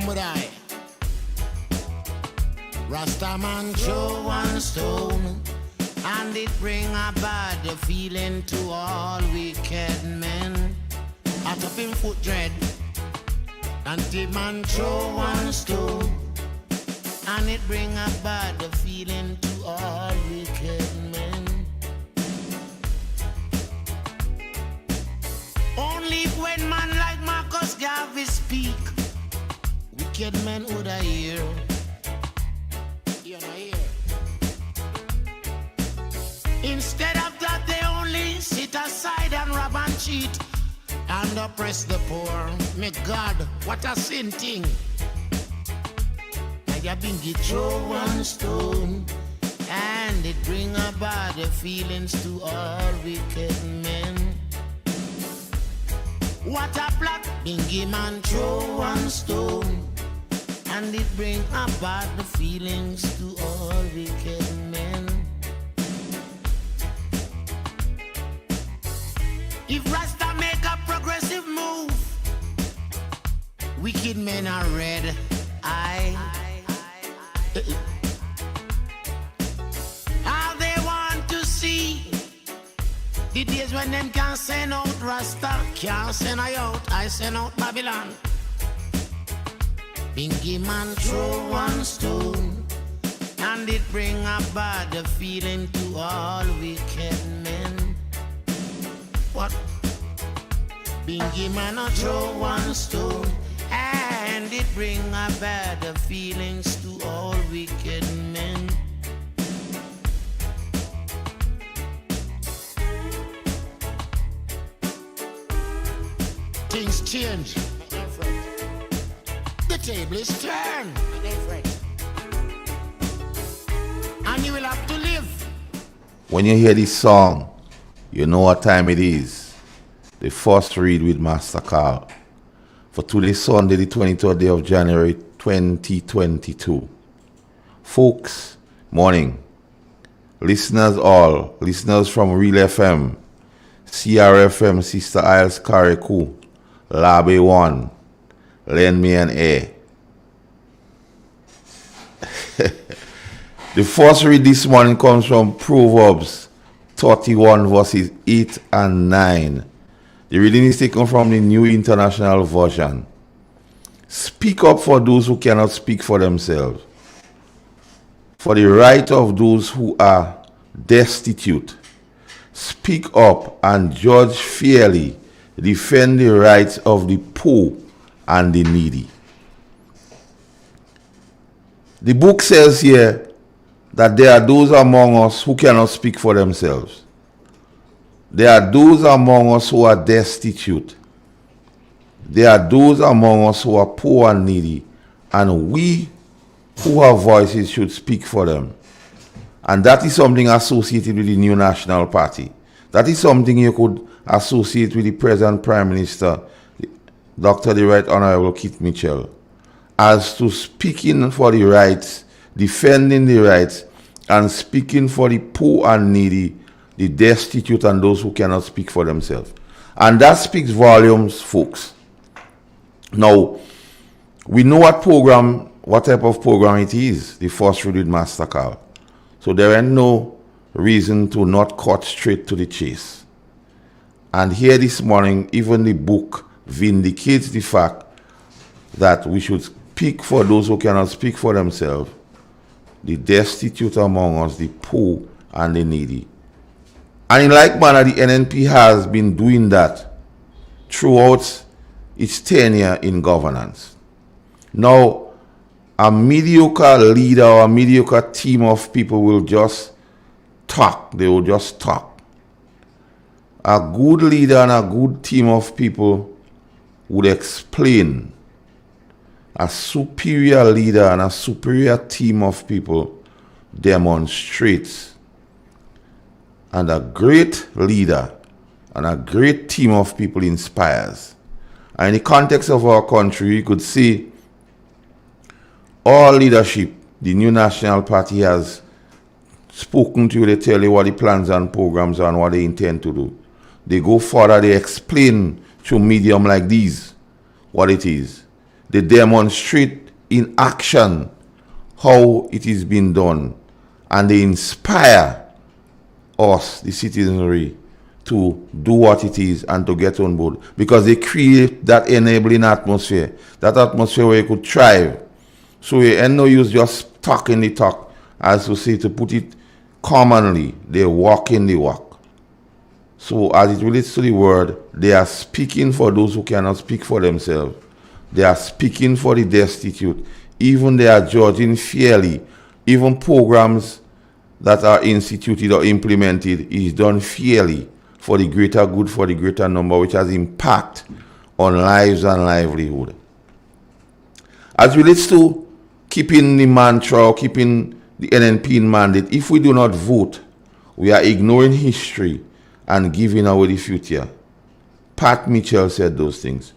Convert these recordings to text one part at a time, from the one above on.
with I. Rastaman throw one stone, and it bring a bad feeling to all wicked men. Out of him foot dread, and the man throw one stone, and it bring a bad feeling to all wicked men. Only when man like Marcus Garvey speak, wicked men would I hear. You know, hear. Instead of that, they only sit aside and rob and cheat and oppress the poor. May God, what a sin thing. I have been get throw one stone, and it bring a bad feelings to all wicked men. What a plot, Bingy man throw one stone, and it bring a bad feelings to all wicked men. If Rasta make a progressive move, wicked men are red eye. How they want to see the days when them can send out Rasta, can't send I out, I send out Babylon. Bingy man throw one stone, and it bring a bad feeling to all wicked men. What? Bingy man a throw one stone, and it bring a bad feelings to all wicked men. Things change. The table is turned. And you will have to live. When you hear this song, you know what time it is. The first read with Master Carl. For today, Sunday, the 23rd day of January 2022. Folks, morning. Listeners all, listeners from Real FM, CRFM, Sister Isles Karikou, Labe 1, lend me an A. The first read this morning comes from Proverbs 31 verses 8 and 9. The reading is taken from the New International Version. Speak up for those who cannot speak for themselves, for the right of those who are destitute. Speak up and judge fairly. Defend the rights of the poor and the needy. The book says here that there are those among us who cannot speak for themselves. There are those among us who are destitute. There are those among us who are poor and needy, and we who have voices should speak for them. And that is something associated with the New National Party. That is something you could associate with the present Prime Minister, Dr. the Right Honorable Keith Mitchell, as to speaking for the rights, defending the rights, and speaking for the poor and needy, the destitute, and those who cannot speak for themselves. And that speaks volumes, folks. Now, we know what type of program it is, the first read with Master Carl. So there ain't no reason to not cut straight to the chase. And here this morning, even the book vindicates the fact that we should speak for those who cannot speak for themselves, the destitute among us, the poor and the needy. And in like manner, the NNP has been doing that throughout its tenure in governance. Now, a mediocre leader or a mediocre team of people will just talk. They will just talk. A good leader and a good team of people would explain. A superior leader and a superior team of people demonstrates. And a great leader and a great team of people inspires. And in the context of our country, you could see all leadership, the New National Party has spoken to you. They tell you what the plans and programs are and what they intend to do. They go further, they explain through medium like these what it is. They demonstrate in action how it is being done, and they inspire us, the citizenry, to do what it is and to get on board, because they create that enabling atmosphere where you could thrive. So you ain't no use just talking the talk, as to say, to put it commonly, they walk in the walk. So as it relates to the word, they are speaking for those who cannot speak for themselves. They are speaking for the destitute. Even they are judging fairly. Even programs that are instituted or implemented is done fairly for the greater good, for the greater number, which has impact on lives and livelihood. As relates to keeping the mantra, or keeping the NNP in mandate, if we do not vote, we are ignoring history and giving away the future. Pat Mitchell said those things.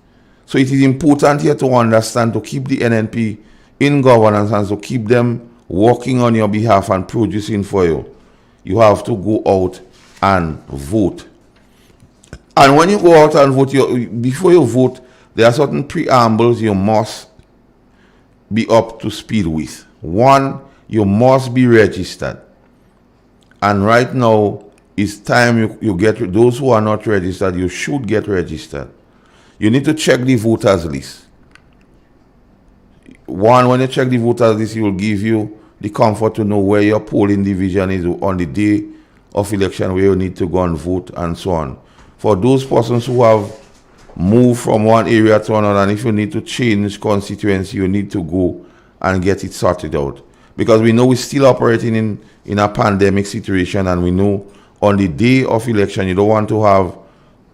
So it is important here to understand, to keep the NNP in governance and to keep them working on your behalf and producing for you. You have to go out and vote. And when you go out and vote, before you vote, there are certain preambles you must be up to speed with. One, you must be registered. And right now, it's time you get, those who are not registered, you should get registered. You need to check the voters list. One, when you check the voters list, it will give you the comfort to know where your polling division is on the day of election, where you need to go and vote, and so on. For those persons who have moved from one area to another, and if you need to change constituency, you need to go and get it sorted out. Because we know we're still operating in a pandemic situation, and we know on the day of election, you don't want to have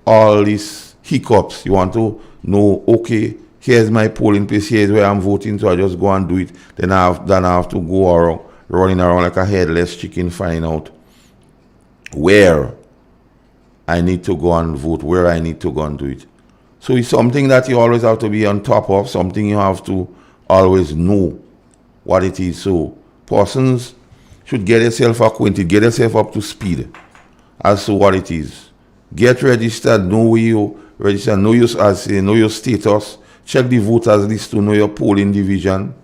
all these hiccups. You want to know, okay, here's my polling place, here's where I'm voting, so I just go and do it. Then I have to go around, running around like a headless chicken, finding out where I need to go and vote, where I need to go and do it. So it's something that you always have to be on top of, something you have to always know what it is. So persons should get yourself acquainted, get yourself up to speed as to what it is. Get registered, know where you register, know your status, check the voters list to know your polling division.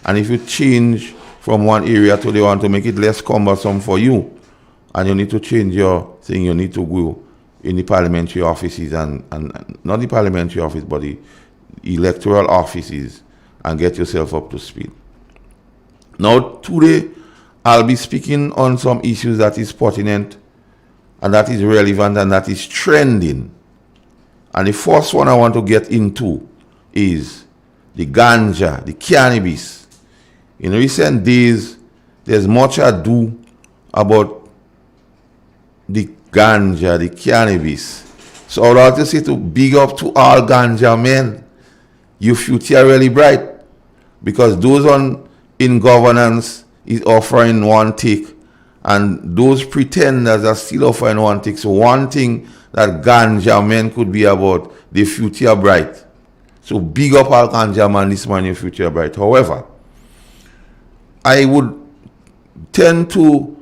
And if you change from one area to the one to make it less cumbersome for you, and you need to change your thing, you need to go in the parliamentary offices and not the parliamentary office, but the electoral offices, and get yourself up to speed. Now, today, I'll be speaking on some issues that is pertinent and that is relevant and that is trending. And the first one I want to get into is the ganja, the cannabis. In recent days, there's much ado about the ganja, the cannabis. So I would like to say, to big up to all ganja men. Your future really bright, because those in governance is offering one take, and those pretenders are still offering one take. So one thing that ganja men could be about, the future bright. So big up all ganja man, this man, your future bright. However, I would tend to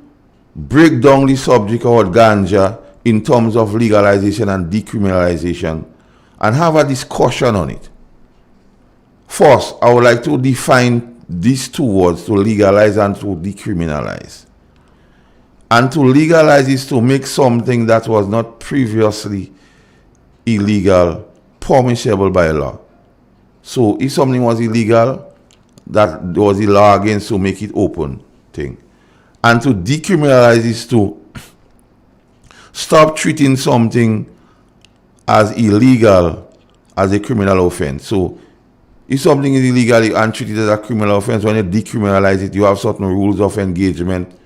break down the subject about ganja in terms of legalization and decriminalization and have a discussion on it. First, I would like to define these two words, to legalize and to decriminalize. And to legalize is to make something that was not previously illegal permissible by law. So if something was illegal, that there was a law against, to make it open thing. And to decriminalize is to stop treating something as illegal as a criminal offense. So if something is illegal and treated as a criminal offense, when you decriminalize it, you have certain rules of engagement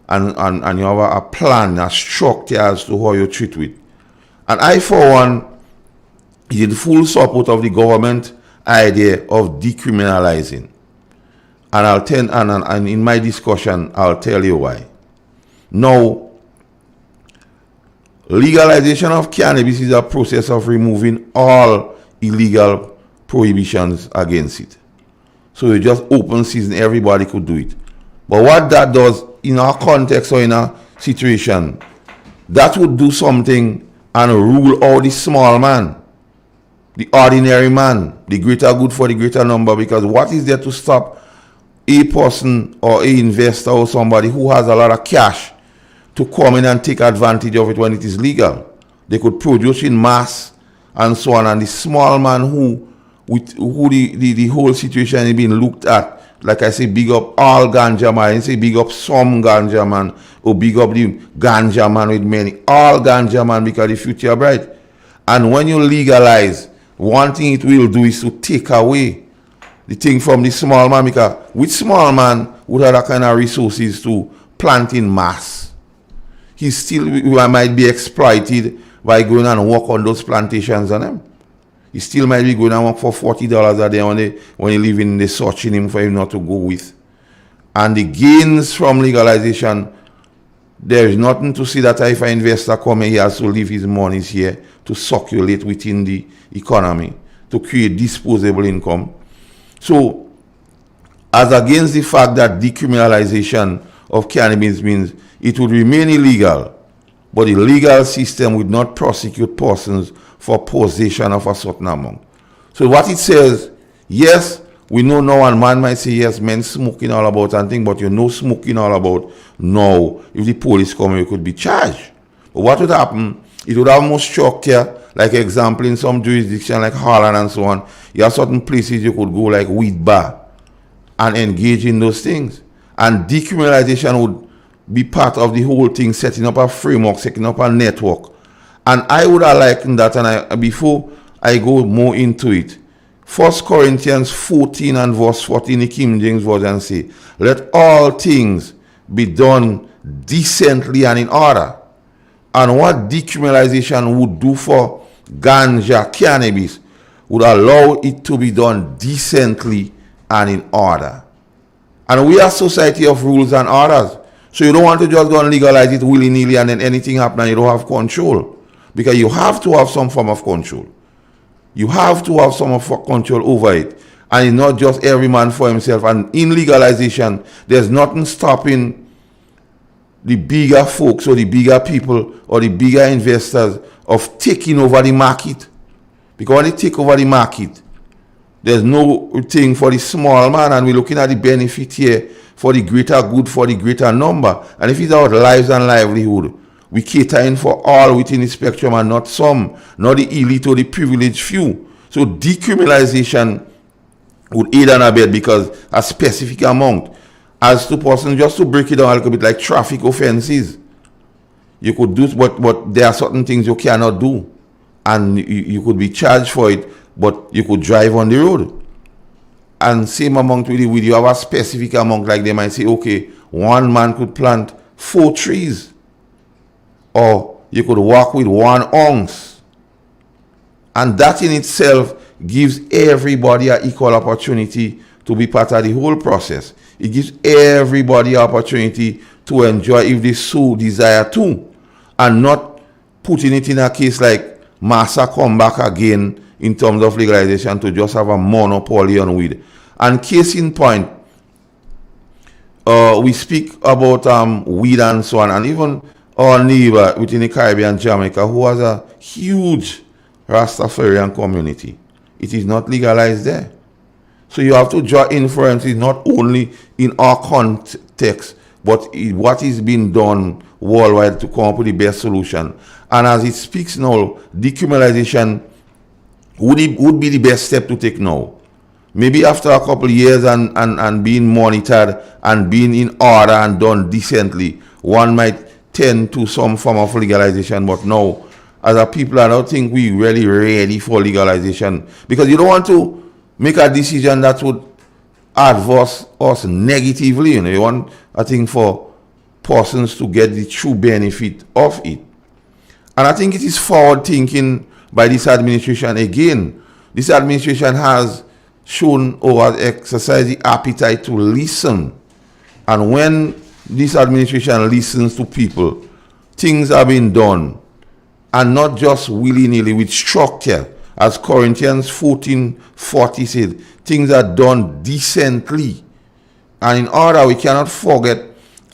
and you have a plan, a structure as to how you treat it. And I, for one, is in full support of the government idea of decriminalizing. And in my discussion, I'll tell you why. Now, legalization of cannabis is a process of removing all illegal prohibitions against it. So you just open season, everybody could do it. But what that does in our context or in a situation, that would do something and rule out the small man. the ordinary man, the greater good for the greater number, because what is there to stop a person or a investor or somebody who has a lot of cash to come in and take advantage of it when it is legal? They could produce in mass and so on, and the small man who the whole situation is being looked at, like I say, big up all ganja man, I say big up some ganja man, or big up the ganja man with many, all ganja man, because the future bright. And when you legalize, one thing it will do is to take away the thing from the small man, because which small man would have that kind of resources to plant in mass? He still might be exploited by going and work on those plantations on them. He still might be going and work for $40 a day when he live in the searching him for him not to go with. And the gains from legalization, there is nothing to see that if an investor come here, he has to leave his monies here to circulate within the economy, to create disposable income. So, as against the fact that decriminalization of cannabis means it would remain illegal, but the legal system would not prosecute persons for possession of a certain amount. So what it says, yes, we know now, and man might say, yes, men smoking all about and thing, but you know smoking all about, no, if the police come, you could be charged. But what would happen, it would almost shock you, like example, in some jurisdiction like Holland and so on, you have certain places you could go like weed bar and engage in those things. And decriminalization would be part of the whole thing, setting up a framework, setting up a network. And I would have likened that, and before I go more into it, 1 Corinthians 14 and verse 14, the King James Version say, let all things be done decently and in order. And what decriminalization would do for ganja, cannabis, would allow it to be done decently and in order. And we are a society of rules and orders. So you don't want to just go and legalize it willy-nilly and then anything happen and you don't have control. Because you have to have some form of control. You have to have some form of control over it. And it's not just every man for himself. And in legalization, there's nothing stopping the bigger folks or the bigger people or the bigger investors of taking over the market. Because when they take over the market, there's no thing for the small man, and we're looking at the benefit here for the greater good, for the greater number. And if it's our lives and livelihood, we catering for all within the spectrum and not some, not the elite or the privileged few. So decriminalization would aid and abet because a specific amount. As to persons, just to break it down a little bit, like traffic offenses, you could do, but there are certain things you cannot do. And you could be charged for it, but you could drive on the road. And same amount with the weed, you have a specific amount, like they might say, okay, one man could plant 4 trees. Or you could walk with 1 ounce. And that in itself gives everybody an equal opportunity to be part of the whole process. It gives everybody an opportunity to enjoy if they so desire to. And not putting it in a case like Massa come back again in terms of legalization to just have a monopoly on weed. And case in point, we speak about weed and so on, and even our neighbor within the Caribbean, Jamaica, who has a huge Rastafarian community. It is not legalized there. So you have to draw inferences not only in our context, but what is being done worldwide to come up with the best solution. And as it speaks now, decriminalization would be the best step to take now. Maybe after a couple of years and being monitored and being in order and done decently, one might tend to some form of legalization. But now, as a people, I don't think we're really ready for legalization. Because you don't want to make a decision that would adverse us negatively. You want, I think, for persons to get the true benefit of it. And I think it is forward thinking by this administration again. This administration has shown or has exercised the appetite to listen. And when this administration listens to people, things are being done. And not just willy-nilly with structure. As Corinthians 14:40 said, things are done decently. And in order, we cannot forget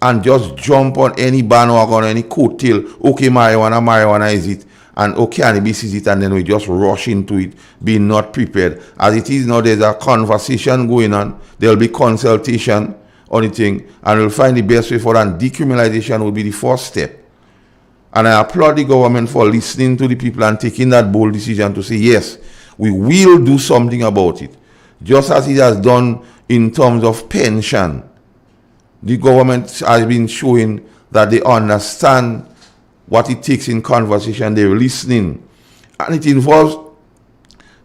and just jump on any bandwagon, any coattail. Okay, marijuana is it. and cannabis is it, and then we just rush into it, being not prepared. As it is now, there's a conversation going on. There'll be consultation on the thing, and we'll find the best way for that. And decriminalization will be the first step. And I applaud the government for listening to the people and taking that bold decision to say, yes, we will do something about it. Just as it has done in terms of pension. The government has been showing that they understand what it takes in conversation. They're listening. And it involves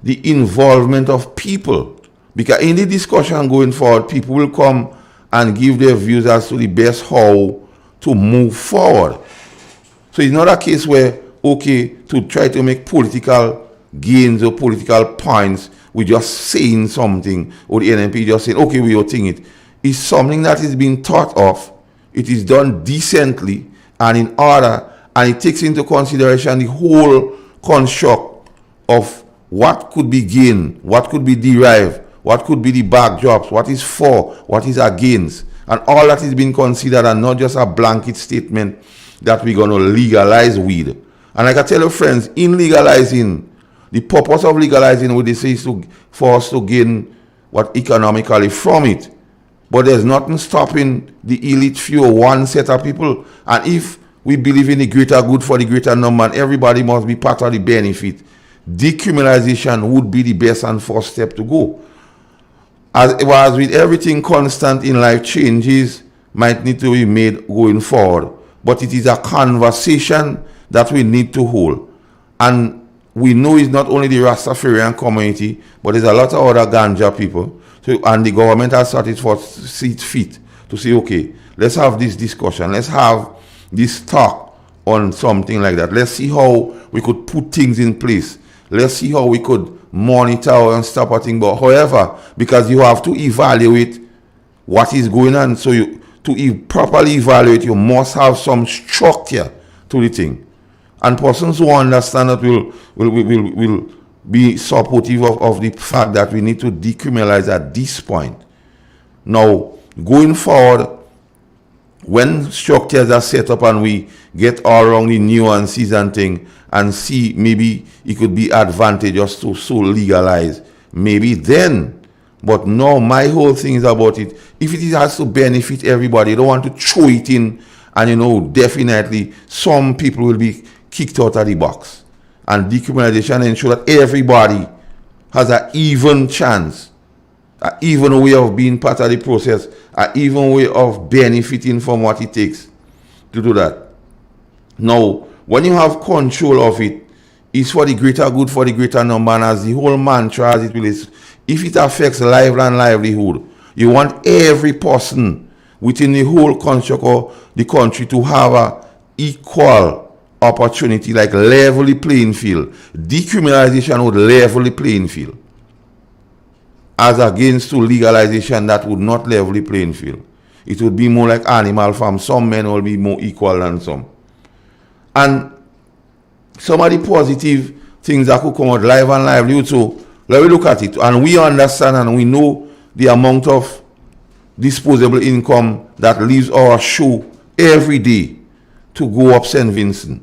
the involvement of people. Because in the discussion going forward, people will come and give their views as to the best how to move forward. So it's not a case where, okay, to try to make political gains or political points, we're just saying something, or the NNP just saying, okay, we will think it. It's something that is being thought of. It is done decently and in order, and it takes into consideration the whole construct of what could be gained, what could be derived, what could be the backdrops, what is for, what is against, and all that is being considered, and not just a blanket statement that we're going to legalize weed. And like I tell your friends, in legalizing, the purpose of legalizing what they say is for us to gain what economically from it. But there's nothing stopping the elite few, one set of people. And if we believe in the greater good for the greater number, and everybody must be part of the benefit, decriminalization would be the best and first step to go. As with everything constant in life, changes might need to be made going forward. But it is a conversation that we need to hold. And we know it's not only the Rastafarian community, but there's a lot of other ganja people. So, and the government has started for seat feet to say, okay, let's have this discussion. Let's have this talk on something like that. Let's see how we could put things in place. Let's see how we could monitor and stop a thing. But however, because you have to evaluate what is going on, so to properly evaluate, you must have some structure to the thing. And persons who understand that will be supportive of the fact that we need to decriminalize at this point. Now, going forward, when structures are set up and we get all around the nuances and thing, and see maybe it could be advantageous to so legalize, maybe then. But no, my whole thing is about it. If it has to benefit everybody, you don't want to throw it in, and definitely some people will be kicked out of the box. And decriminalization ensure that everybody has an even chance, an even way of being part of the process, an even way of benefiting from what it takes to do that. Now, when you have control of it, it's for the greater good for the greater number, and as the whole mantra as it will is, if it affects life and livelihood, you want every person within the whole construct of the country to have a equal opportunity, like level the playing field. Decriminalization would level the playing field, as against to legalization that would not level the playing field. It would be more like Animal Farm. Some men will be more equal than some. And some of the positive things that could come out, life and livelihood. So let me look at it, and we understand and we know the amount of disposable income that leaves our show every day to go up St. Vincent.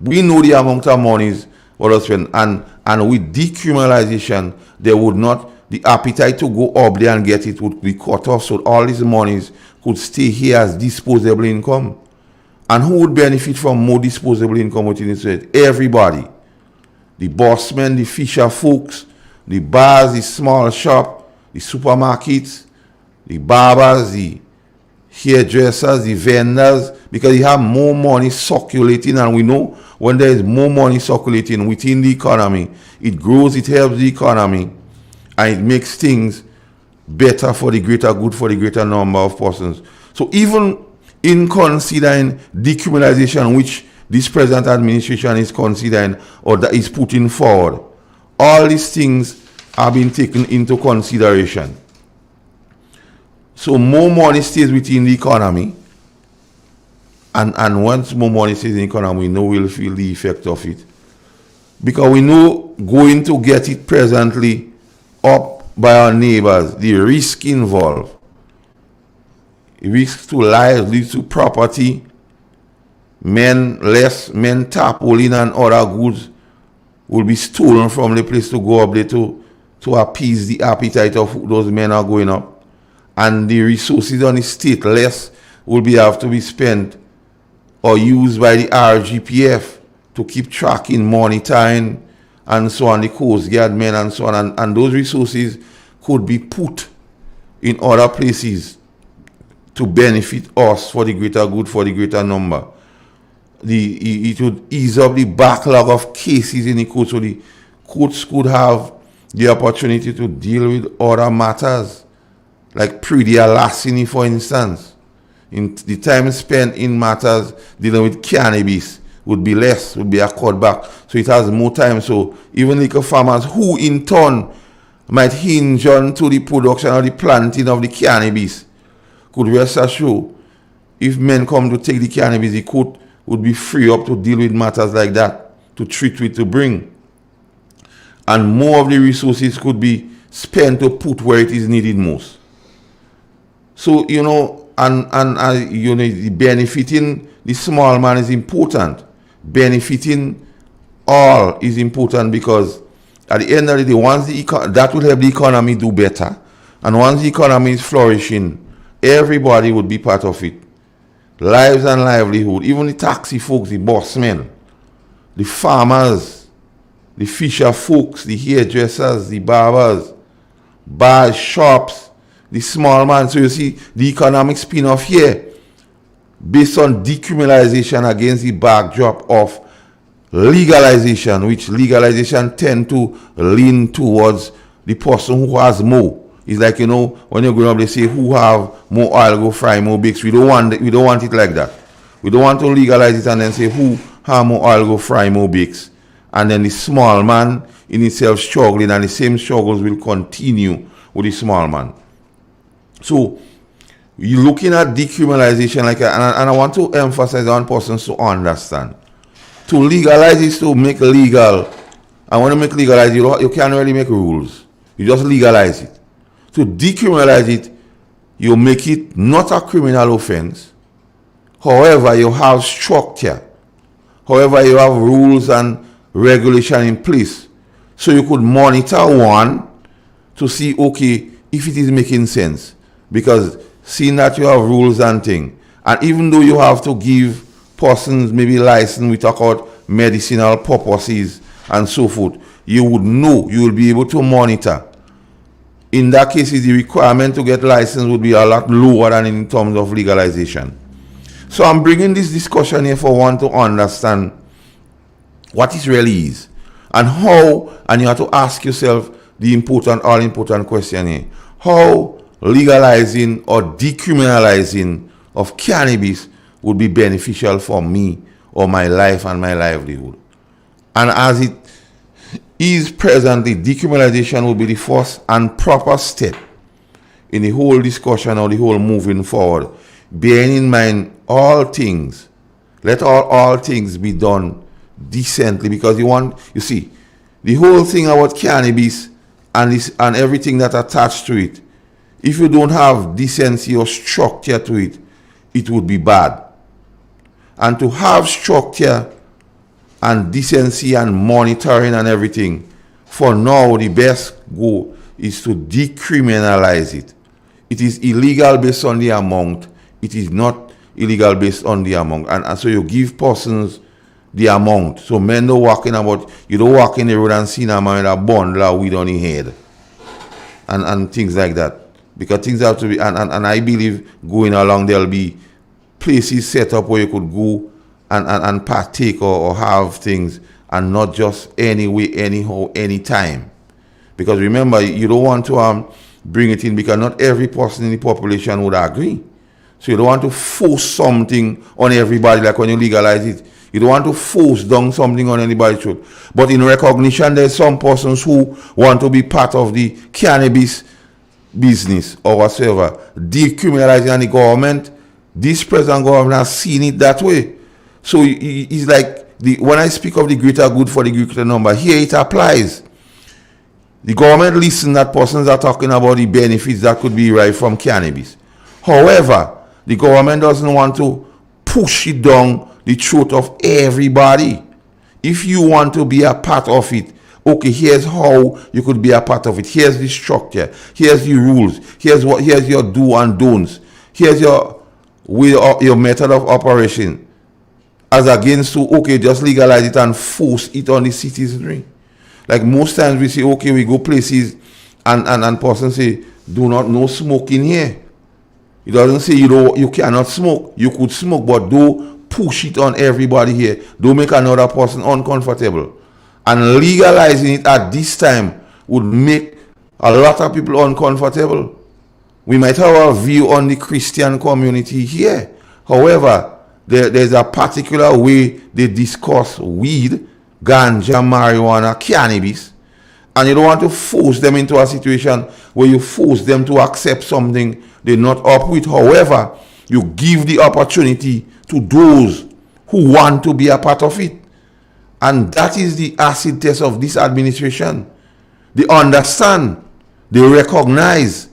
We know the amount of monies what us spend, and with decriminalization, there would not, the appetite to go up there and get it would be cut off, so all these monies could stay here as disposable income. And who would benefit from more disposable income within the state? Everybody. The bossmen, the fisher folks, the bars, the small shop, the supermarkets, the barbers, the hairdressers, the vendors, because you have more money circulating, and we know when there is more money circulating within the economy, it grows, it helps the economy, and it makes things better for the greater good for the greater number of persons. So even in considering decriminalization, which this present administration is considering or that is putting forward, all these things are being taken into consideration. So more money stays within the economy, and once more money stays in the economy, we know we'll feel the effect of it. Because we know going to get it presently up by our neighbors, the risk involved, risk to life, risk to property, men tarpaulin and other goods will be stolen from the place to go up there to appease the appetite of those men are going up. And the resources on the state less will have to be spent or used by the RGPF to keep tracking, monitoring, and so on, the Coast Guard men and so on. And those resources could be put in other places to benefit us for the greater good, for the greater number. It would ease up the backlog of cases in the court, so the courts could have the opportunity to deal with other matters, like pre-dia larceny, for instance. In the time spent in matters dealing with cannabis would be less, would be a cut back. So it has more time. So even liquor farmers who in turn might hinge on to the production or the planting of the cannabis could rest assured, if men come to take the cannabis, the court would be free up to deal with matters like that, to treat with, to bring. And more of the resources could be spent to put where it is needed most. So, you know, and you know, benefiting the small man is important. Benefiting all is important, because at the end of the day, once that will help the economy do better. And once the economy is flourishing, everybody would be part of it. Lives and livelihood, even the taxi folks, the bossmen, the farmers, the fisher folks, the hairdressers, the barbers, bars, shops, the small man. So you see the economic spin-off here, based on decriminalization against the backdrop of legalization, which legalization tend to lean towards the person who has more. It's like, you know, when you're growing up, they say, who have more oil go fry more bakes. We don't want it like that. We don't want to legalize it and then say, who have more oil go fry more bakes. And then the small man in itself struggling, and the same struggles will continue with the small man. So you're looking at decriminalization, like, and I want to emphasize on persons to understand. To legalize is to make legal. And when you make legalize, you can't really make rules. You just legalize it. To decriminalize it, you make it not a criminal offense. However, you have structure. However, you have rules and regulation in place. So you could monitor one to see, okay, if it is making sense. Because seeing that you have rules and things, and even though you have to give persons maybe license, we talk about medicinal purposes and so forth, you would know, you will be able to monitor. In that case, the requirement to get license would be a lot lower than in terms of legalization. So I'm bringing this discussion here for one to understand what it really is and how, and you have to ask yourself the all important question here. How legalizing or decriminalizing of cannabis would be beneficial for me or my life and my livelihood. And as it is presently, decriminalization will be the first and proper step in the whole discussion or the whole moving forward. Bearing in mind all things, let all things be done decently, because you see, the whole thing about cannabis and everything that attached to it, if you don't have decency or structure to it, it would be bad. And to have structure and decency and monitoring and everything, for now the best goal is to decriminalize it. It is illegal based on the amount. It is not illegal based on the amount. And so you give persons the amount. So men don't walk in about, you don't walk in the road and see a man with a bundle of weed on his head. And things like that. Because things have to be, and I believe going along there'll be places set up where you could go and partake or have things, and not just any way, anyhow, anytime. Because remember, you don't want to bring it in, because not every person in the population would agree. So you don't want to force something on everybody, like when you legalize it. You don't want to force down something on anybody's throat. But in recognition, there's some persons who want to be part of the cannabis business or whatsoever. Decriminalizing the government, this present government has seen it that way. So it's like, when I speak of the greater good for the greater number, here it applies. The government listens that persons are talking about the benefits that could be derived from cannabis. However, the government doesn't want to push it down the throat of everybody. If you want to be a part of it, okay, here's how you could be a part of it. Here's the structure. Here's the rules. Here's your do and don'ts. Here's your way, your method of operation. As against to, okay, just legalize it and force it on the citizenry. Like most times we say, okay, we go places and person say, do not no smoking here. It doesn't say you cannot smoke. You could smoke, but don't push it on everybody here. Don't make another person uncomfortable. And legalizing it at this time would make a lot of people uncomfortable. We might have a view on the Christian community here. However, there's a particular way they discuss weed, ganja, marijuana, cannabis, and you don't want to force them into a situation where you force them to accept something they're not up with. However, you give the opportunity to those who want to be a part of it. And that is the acid test of this administration. They understand, they recognize,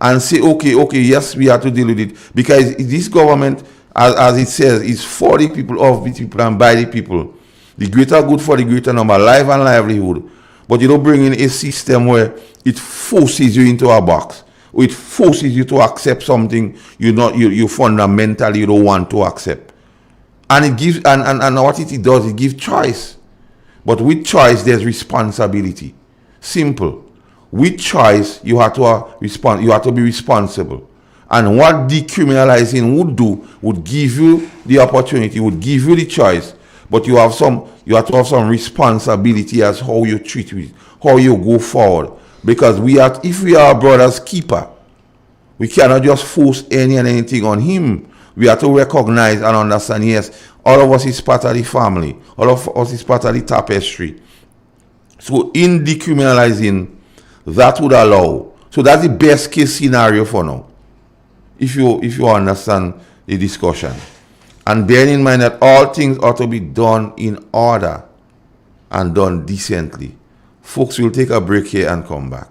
and say, okay, yes, we have to deal with it. Because this government, as it says, is for the people, of the people, and by the people. The greater good for the greater number, life and livelihood. But you don't bring in a system where it forces you into a box, or it forces you to accept something you fundamentally you don't want to accept. And it gives and what it does, it gives choice. But with choice, there's responsibility. Simple. With choice, you have to respond. You have to be responsible. And what decriminalizing would do would give you the opportunity, would give you the choice. But you have to have some responsibility as how you treat it, how you go forward. Because if we are a brother's keeper, we cannot just force anything on him. We have to recognize and understand, yes, all of us is part of the family. All of us is part of the tapestry. So in decriminalizing, that would allow. So that's the best case scenario for now. If you understand the discussion. And bearing in mind that all things ought to be done in order and done decently. Folks, we'll take a break here and come back.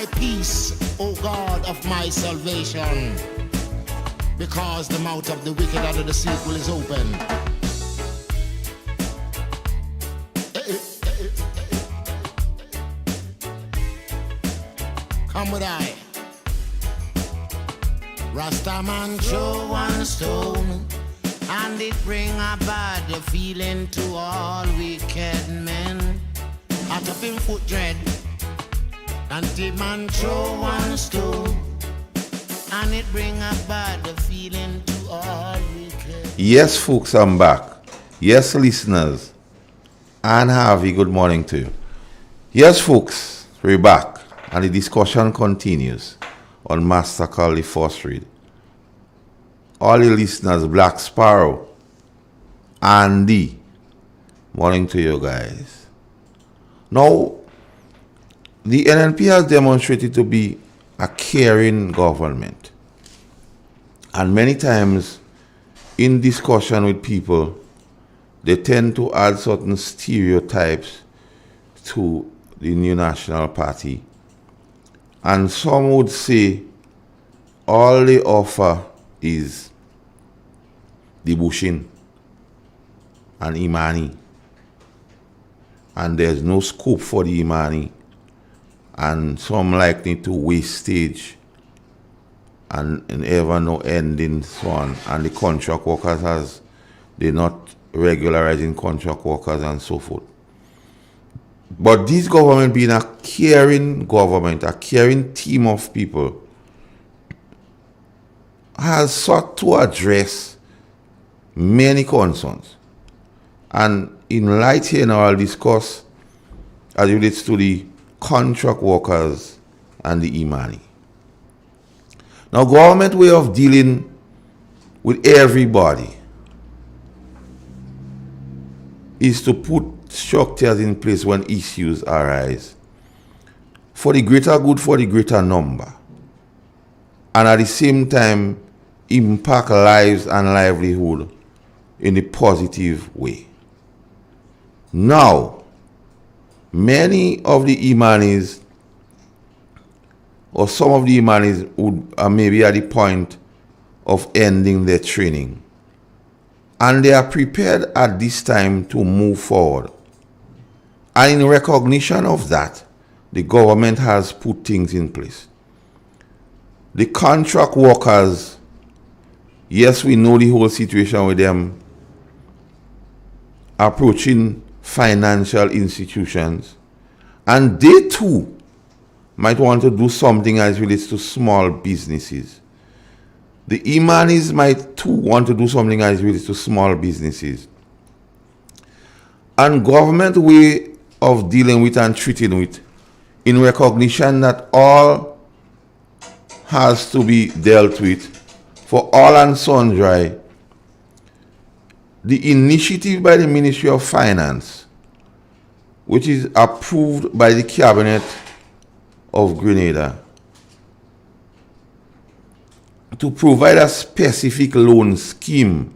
my peace, O God of my salvation, because the mouth of the wicked and of the deceitful is open. Come with I. Rastaman throw one stone, and it bring a bad feeling to all wicked men. Out of him foot dread, and the man throw one stone, and it bring a bad feeling to all wicked. Yes, folks, I'm back. Yes, listeners. Anne Harvey, good morning to you. Yes, folks, we're back, and the discussion continues on Master Call the First Read. All the listeners, Black Sparrow, Andy, morning to you guys. Now, the NNP has demonstrated to be a caring government. And many times in discussion with people, they tend to add certain stereotypes to the New National Party. And some would say all they offer is the bushing and Imani. And there's no scope for the Imani. And some likely to wastage and ever no ending so on. And the contract workers they're not regularizing contract workers and so forth. But this government being a caring government, a caring team of people, has sought to address many concerns. And in light here now I'll discuss as it relates to the contract workers and the Imani. Now, government way of dealing with everybody is to put structures in place when issues arise for the greater good, for the greater number, and at the same time impact lives and livelihood in a positive way. Now, many of the Imanis, or some of the Imanis, would maybe at the point of ending their training. And they are prepared at this time to move forward. And in recognition of that, the government has put things in place. The contract workers, yes, we know the whole situation with them approaching financial institutions, and they too might want to do something as relates to small businesses. The Imanis might too want to do something as relates to small businesses. And government way of dealing with and treating with, in recognition that all has to be dealt with for all and sundry, the initiative by the Ministry of Finance, which is approved by the Cabinet of Grenada, to provide a specific loan scheme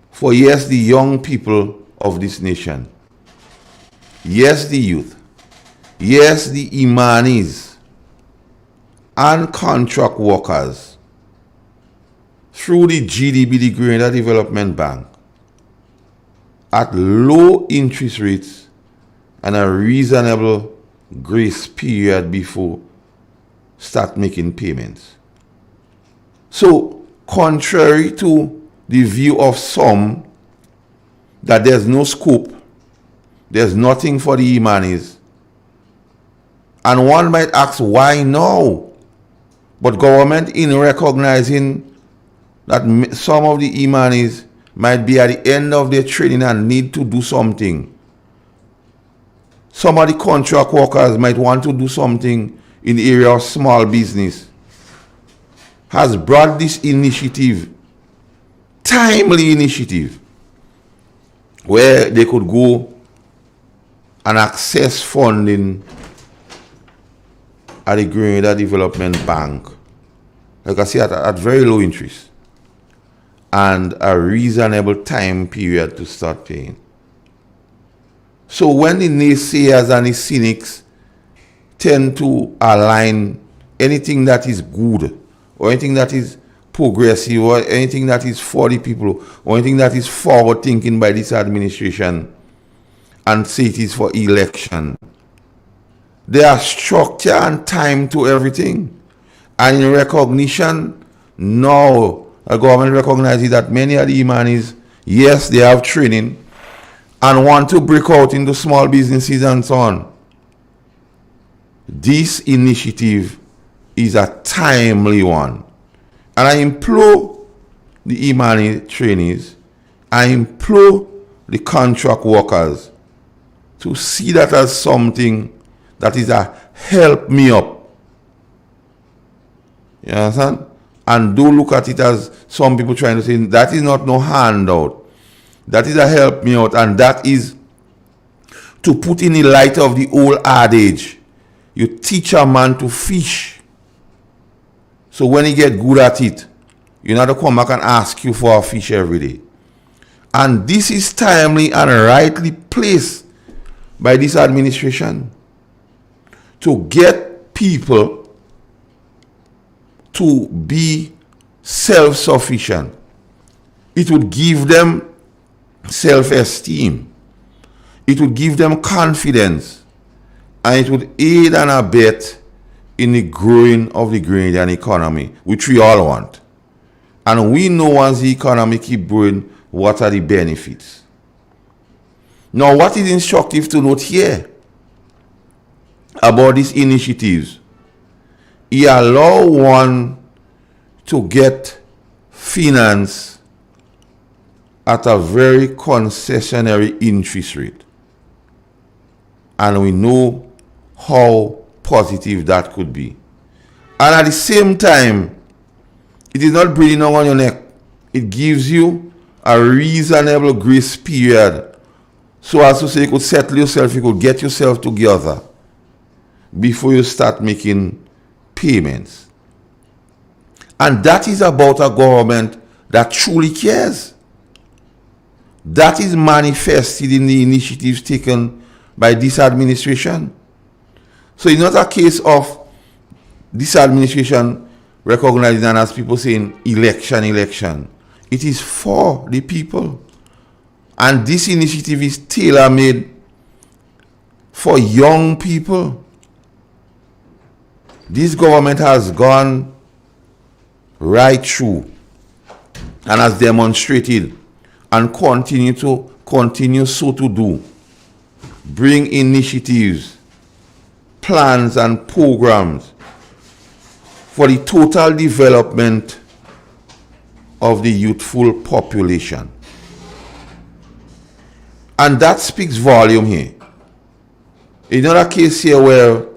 for, yes, the young people of this nation, yes, the youth, yes, the Imanis and contract workers, through the GDB, the Grenada Development Bank, at low interest rates and a reasonable grace period before start making payments. So, contrary to the view of some that there's no scope, there's nothing for the Imanis, and one might ask why no? But government, in recognizing that some of the Imanis might be at the end of their training and need to do something. Some of the contract workers might want to do something in the area of small business. Has brought this initiative, timely initiative, where they could go and access funding at the Grenada Development Bank, like I say, at very low interest, and a reasonable time period to start paying. So when the naysayers and the cynics tend to align anything that is good or anything that is progressive or anything that is for the people or anything that is forward thinking by this administration and say it is for election. There are structure and time to everything. And in recognition, now the government recognizes that many of the Imanis, yes, they have training and want to break out into small businesses and so on. This initiative is a timely one. And I implore the Imani trainees, I implore the contract workers to see that as something that is a help me up. You understand? And don't look at it as some people trying to say that is not no handout. That is a help me out, and that is to put in the light of the old adage. You teach a man to fish. So when he get good at it, you not to come back and ask you for a fish every day. And this is timely and rightly placed by this administration to get people to be self-sufficient. It would give them self-esteem. It would give them confidence. And it would aid and abet in the growing of the Grenadian economy, which we all want. And we know once the economy keep growing, what are the benefits. Now, what is instructive to note here about these initiatives? He allow one to get finance at a very concessionary interest rate. And we know how positive that could be. And at the same time, it is not breathing down on your neck. It gives you a reasonable grace period. So as to say, you could settle yourself, you could get yourself together before you start making payments. And that is about a government that truly cares. That is manifested in the initiatives taken by this administration. So it's not a case of this administration recognizing, and as people saying, election. It is for the people. And this initiative is tailor-made for young people. This government has gone right through and has demonstrated and continue so to do. Bring initiatives, plans and programs for the total development of the youthful population. And that speaks volume here. It's not a case here where,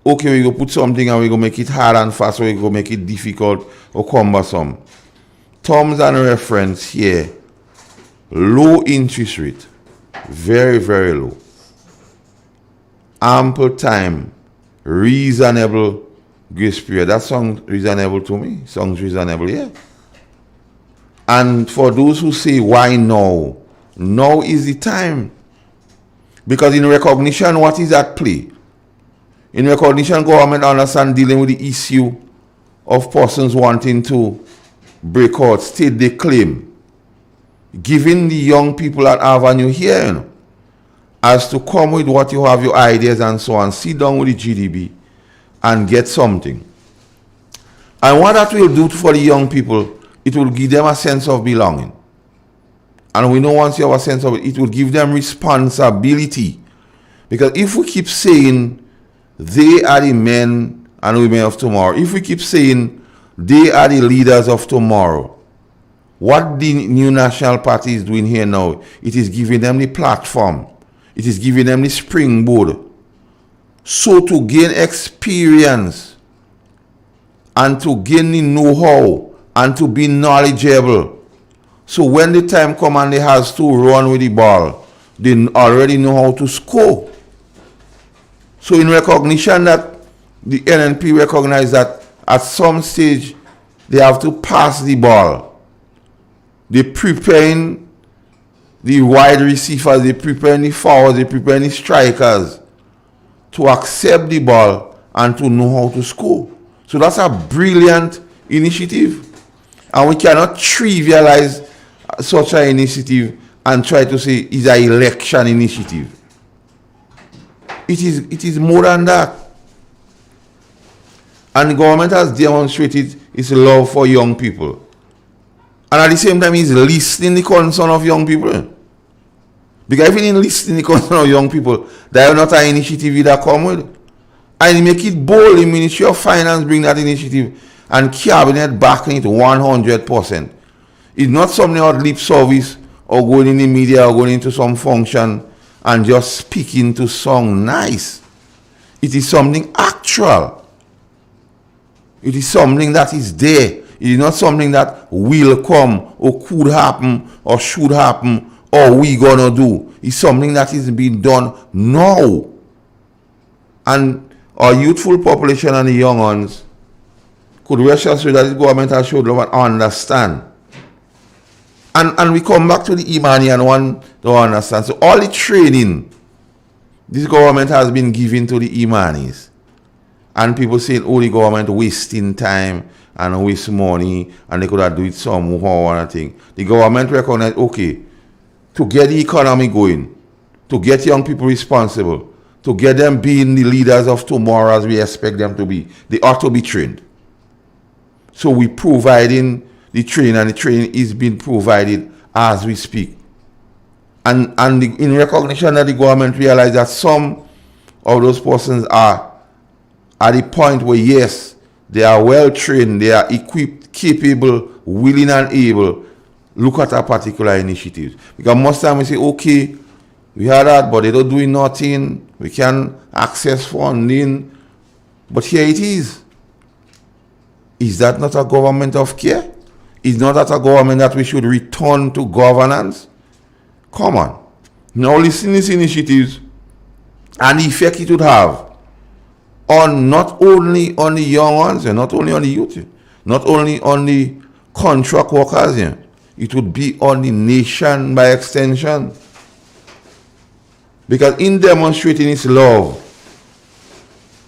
okay, we go put something and we go make it hard and fast, or we go make it difficult or cumbersome. Terms and reference here, low interest rate, very, very low. Ample time, reasonable grace period. That sounds reasonable to me. Sounds reasonable, yeah. And for those who say, why now? Now is the time. Because in recognition, what is at play? In recognition, government understand dealing with the issue of persons wanting to break out, state their claim. Giving the young people an avenue here, you know, as to come with what you have, your ideas and so on, sit down with the GDB and get something. And what that will do for the young people, it will give them a sense of belonging. And we know once you have a sense of it, it will give them responsibility. Because if we keep saying they are the men and women of tomorrow, if we keep saying they are the leaders of tomorrow, what the new National Party is doing here now, it is giving them the platform. It is giving them the springboard. So to gain experience and to gain the know-how and to be knowledgeable. So when the time comes and they have to run with the ball, they already know how to score. So in recognition that the NNP recognize that at some stage they have to pass the ball, they're preparing the wide receivers, they're preparing the forwards, they're preparing the strikers to accept the ball and to know how to score. So that's a brilliant initiative. And we cannot trivialize such an initiative and try to say it's an election initiative. It is more than that. And the government has demonstrated its love for young people. And at the same time, it's listening the concern of young people. Because if you didn't listen the concern of young people, there is not an initiative that come with. And make it bold, the Ministry of Finance bring that initiative and Cabinet backing it 100%. It's not something about lip service or going in the media or going into some function and just speaking to sound nice. It is something actual. It is something that is there. It is not something that will come or could happen or should happen or we gonna do. It's something that is being done now. And our youthful population and the young ones could rest assured that the government has showed love and understand. And we come back to the Imani and one to understand. So all the training this government has been giving to the Imanis, and people saying, oh, the government wasting time and waste money and they could have do it somehow or anything. The government recognize, okay, to get the economy going, to get young people responsible, to get them being the leaders of tomorrow as we expect them to be, they ought to be trained. So we providing the training, and the training is being provided as we speak. And in recognition that the government realized that some of those persons are at the point where, yes, they are well trained, they are equipped, capable, willing and able, look at a particular initiative. Because most time we say, okay, we had that, but they don't do nothing. We can access funding. But here it is. Is that not a government of care? Is not that a government that we should return to governance? Come on. Now listen to these initiatives and the effect it would have on not only on the young ones, and not only on the youth, not only on the contract workers, it would be on the nation by extension. Because in demonstrating its love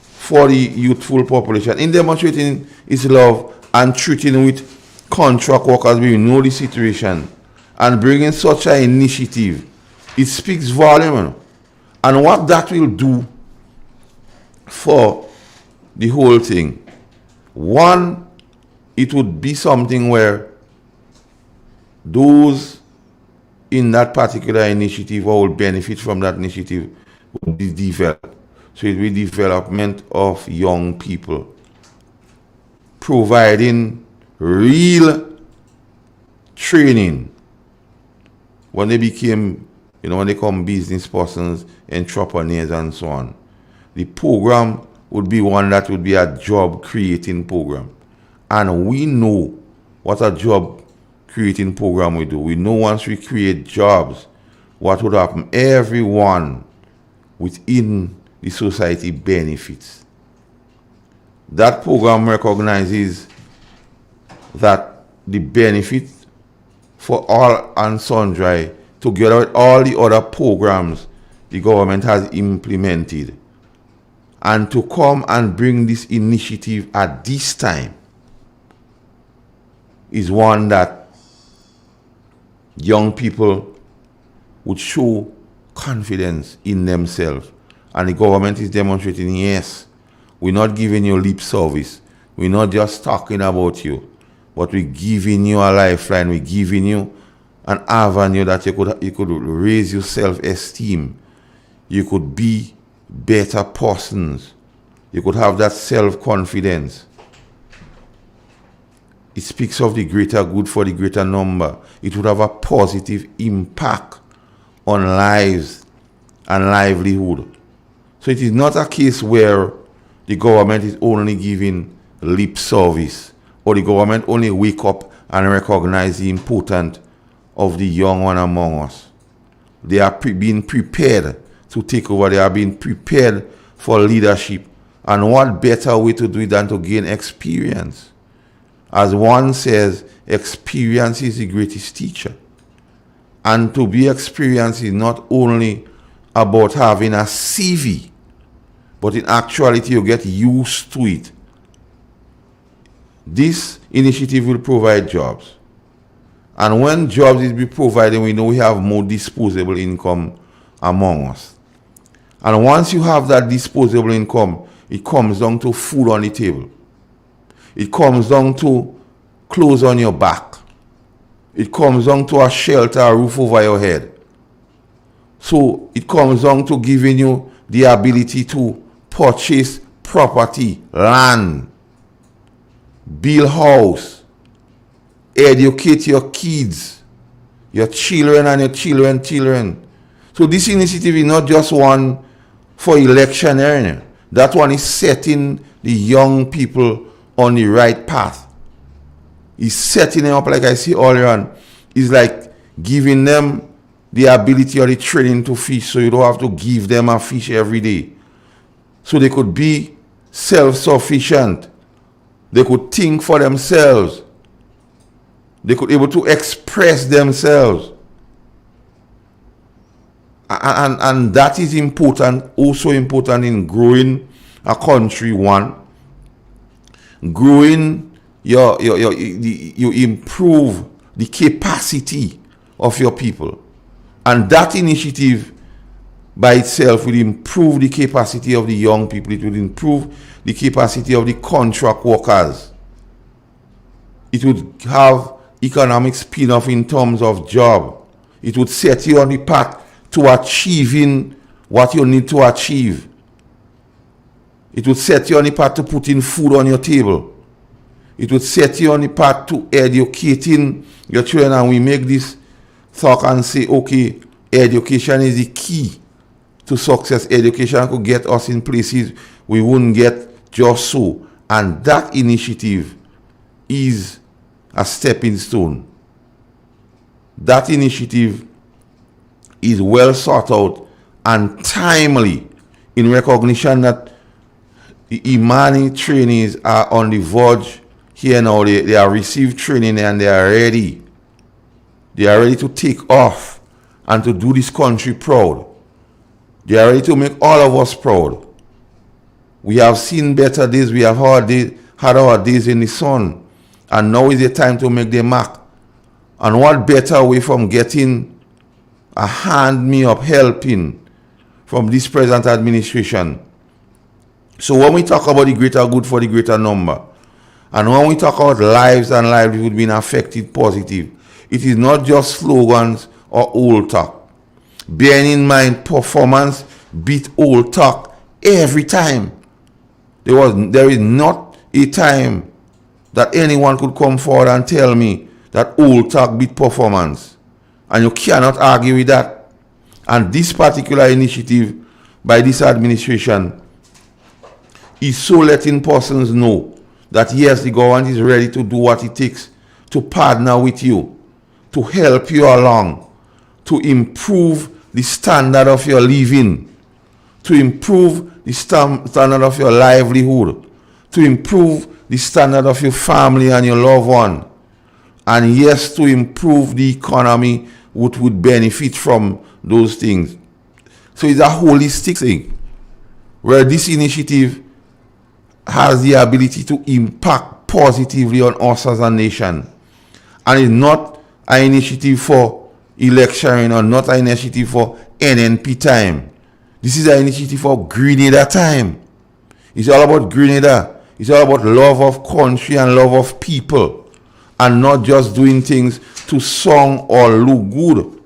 for the youthful population, in demonstrating its love and treating with contract workers, we know the situation, and bringing such an initiative, it speaks volume. And what that will do for the whole thing, one, it would be something where those in that particular initiative or will benefit from that initiative will be developed. So it will be development of young people, providing real training when they became, when they become business persons, entrepreneurs and so on. The program would be one that would be a job creating program. And we know what a job creating program we do. We know once we create jobs, what would happen? Everyone within the society benefits. That program recognizes that the benefit for all and sundry, together with all the other programs the government has implemented, and to come and bring this initiative at this time is one that young people would show confidence in themselves. And the government is demonstrating, yes, we're not giving you lip service. We're not just talking about you, but we're giving you a lifeline. We're giving you an avenue that you could raise your self-esteem. You could be better persons. You could have that self-confidence. It speaks of the greater good for the greater number. It would have a positive impact on lives and livelihood. So it is not a case where the government is only giving lip service, or the government only wake up and recognize the importance of the young one among us. They are being prepared to take over. They are being prepared for leadership. And what better way to do it than to gain experience? As one says, experience is the greatest teacher. And to be experienced is not only about having a CV, but in actuality you get used to it. This initiative will provide jobs. And when jobs is be provided, we know we have more disposable income among us. And once you have that disposable income, it comes down to food on the table. It comes down to clothes on your back. It comes down to a shelter, a roof over your head. So it comes down to giving you the ability to purchase property, land, build house, educate your kids, your children and your children's children. So this initiative is not just one for electioneering. That one is setting the young people on the right path. It's setting them up, like I said earlier on. It's like giving them the ability or the training to fish, so you don't have to give them a fish every day. So they could be self-sufficient. They could think for themselves. They could be able to express themselves. And that is important, also important in growing a country, one. Growing you improve the capacity of your people. And that initiative by itself will improve the capacity of the young people. It will improve the capacity of the contract workers. It would have economic spin-off in terms of job. It would set you on the path to achieving what you need to achieve. It would set you on the path to putting food on your table. It would set you on the path to educating your children. And we make this talk and say, okay, education is the key to success. Education could get us in places we wouldn't get just so. And that initiative is a stepping stone. That initiative is well sought out and timely in recognition that the Imani trainees are on the verge here now. They have received training and they are ready. They are ready to take off and to do this country proud. They are ready to make all of us proud. We have seen better days. We have had our days in the sun. And now is the time to make the mark. And what better way from getting a hand me up helping from this present administration. So when we talk about the greater good for the greater number, and when we talk about lives and livelihood being affected positive, it is not just slogans or old talk. Bearing in mind performance beat old talk every time. There is not a time that anyone could come forward and tell me that old talk beat performance. And you cannot argue with that. And this particular initiative by this administration is so letting persons know that yes, the government is ready to do what it takes to partner with you, to help you along, to improve the standard of your living, to improve the standard of your livelihood, to improve the standard of your family and your loved one, and yes, to improve the economy which would benefit from those things. So it's a holistic thing where this initiative has the ability to impact positively on us as a nation. And it's not an initiative for electioneering or not an initiative for NNP time. This is an initiative for Grenada time. It's all about Grenada. It's all about love of country and love of people, and not just doing things to song or look good.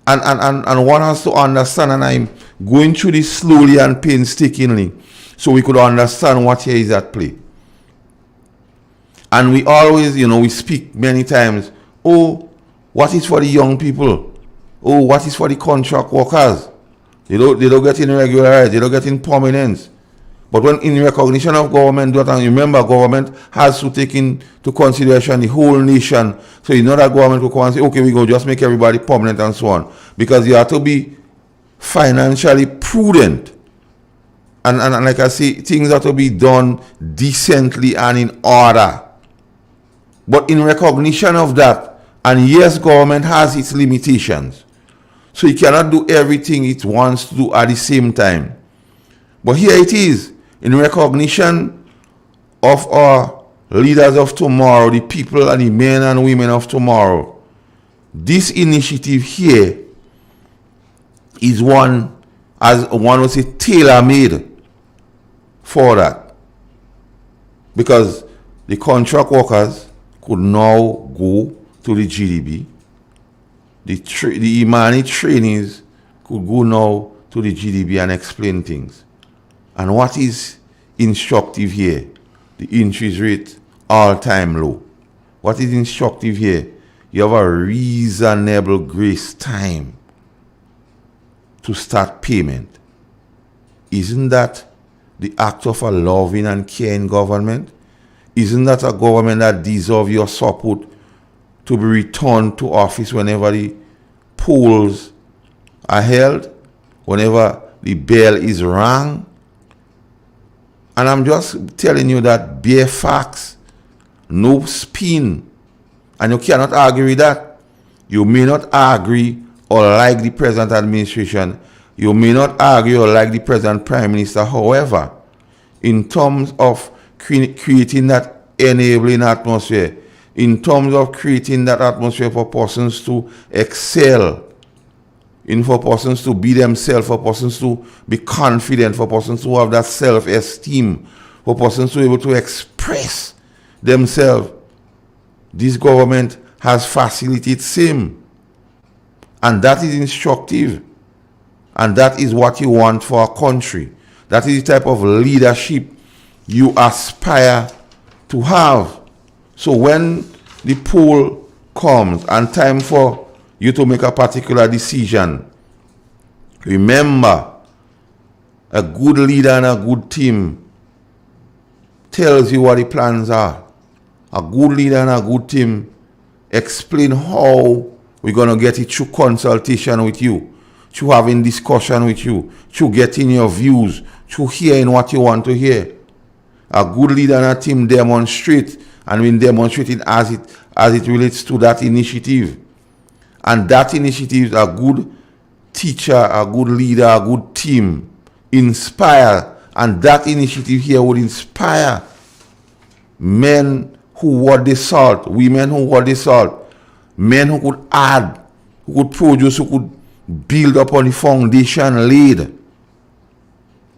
And one has to understand, and I'm going through this slowly and painstakingly so we could understand what here is at play. And we always, we speak many times, oh, what is for the young people? Oh, what is for the contract workers? They don't get in regularity, they don't get in permanence. But when in recognition of government, and remember, government has to take into consideration the whole nation. So it's not that government will come and say, okay, we go just make everybody permanent and so on. Because you have to be financially prudent. And like I say, things have to be done decently and in order. But in recognition of that, and yes, government has its limitations. So it cannot do everything it wants to do at the same time. But here it is, in recognition of our leaders of tomorrow, the people and the men and women of tomorrow. This initiative here is one, as one would say, tailor-made for that. Because the contract workers could now go to the GDB. The Imani trainees could go now to the GDB and explain things. And what is instructive here? The interest rate all-time low. What is instructive here? You have a reasonable grace time to start payment. Isn't that the act of a loving and caring government? Isn't that a government that deserves your support to be returned to office whenever the polls are held, whenever the bell is rang? And I'm just telling you that bare facts, no spin. And you cannot argue with that. You may not agree or like the present administration. You may not argue or like the present prime minister. However, in terms of creating that enabling atmosphere, in terms of creating that atmosphere for persons to excel, for persons to be themselves, for persons to be confident, for persons to have that self-esteem, for persons to be able to express themselves, this government has facilitated same. And that is instructive. And that is what you want for a country. That is the type of leadership you aspire to have. So when the poll comes and time for you to make a particular decision, remember, a good leader and a good team tells you what the plans are. A good leader and a good team explain how we're going to get it through consultation with you, through having discussion with you, through getting your views, through hearing what you want to hear. A good leader and a team demonstrate, and been demonstrating as it relates to that initiative. And that initiative, a good teacher, a good leader, a good team, inspire. And that initiative here would inspire men who were the salt, women who were the salt, men who could add, who could produce, who could build upon the foundation laid.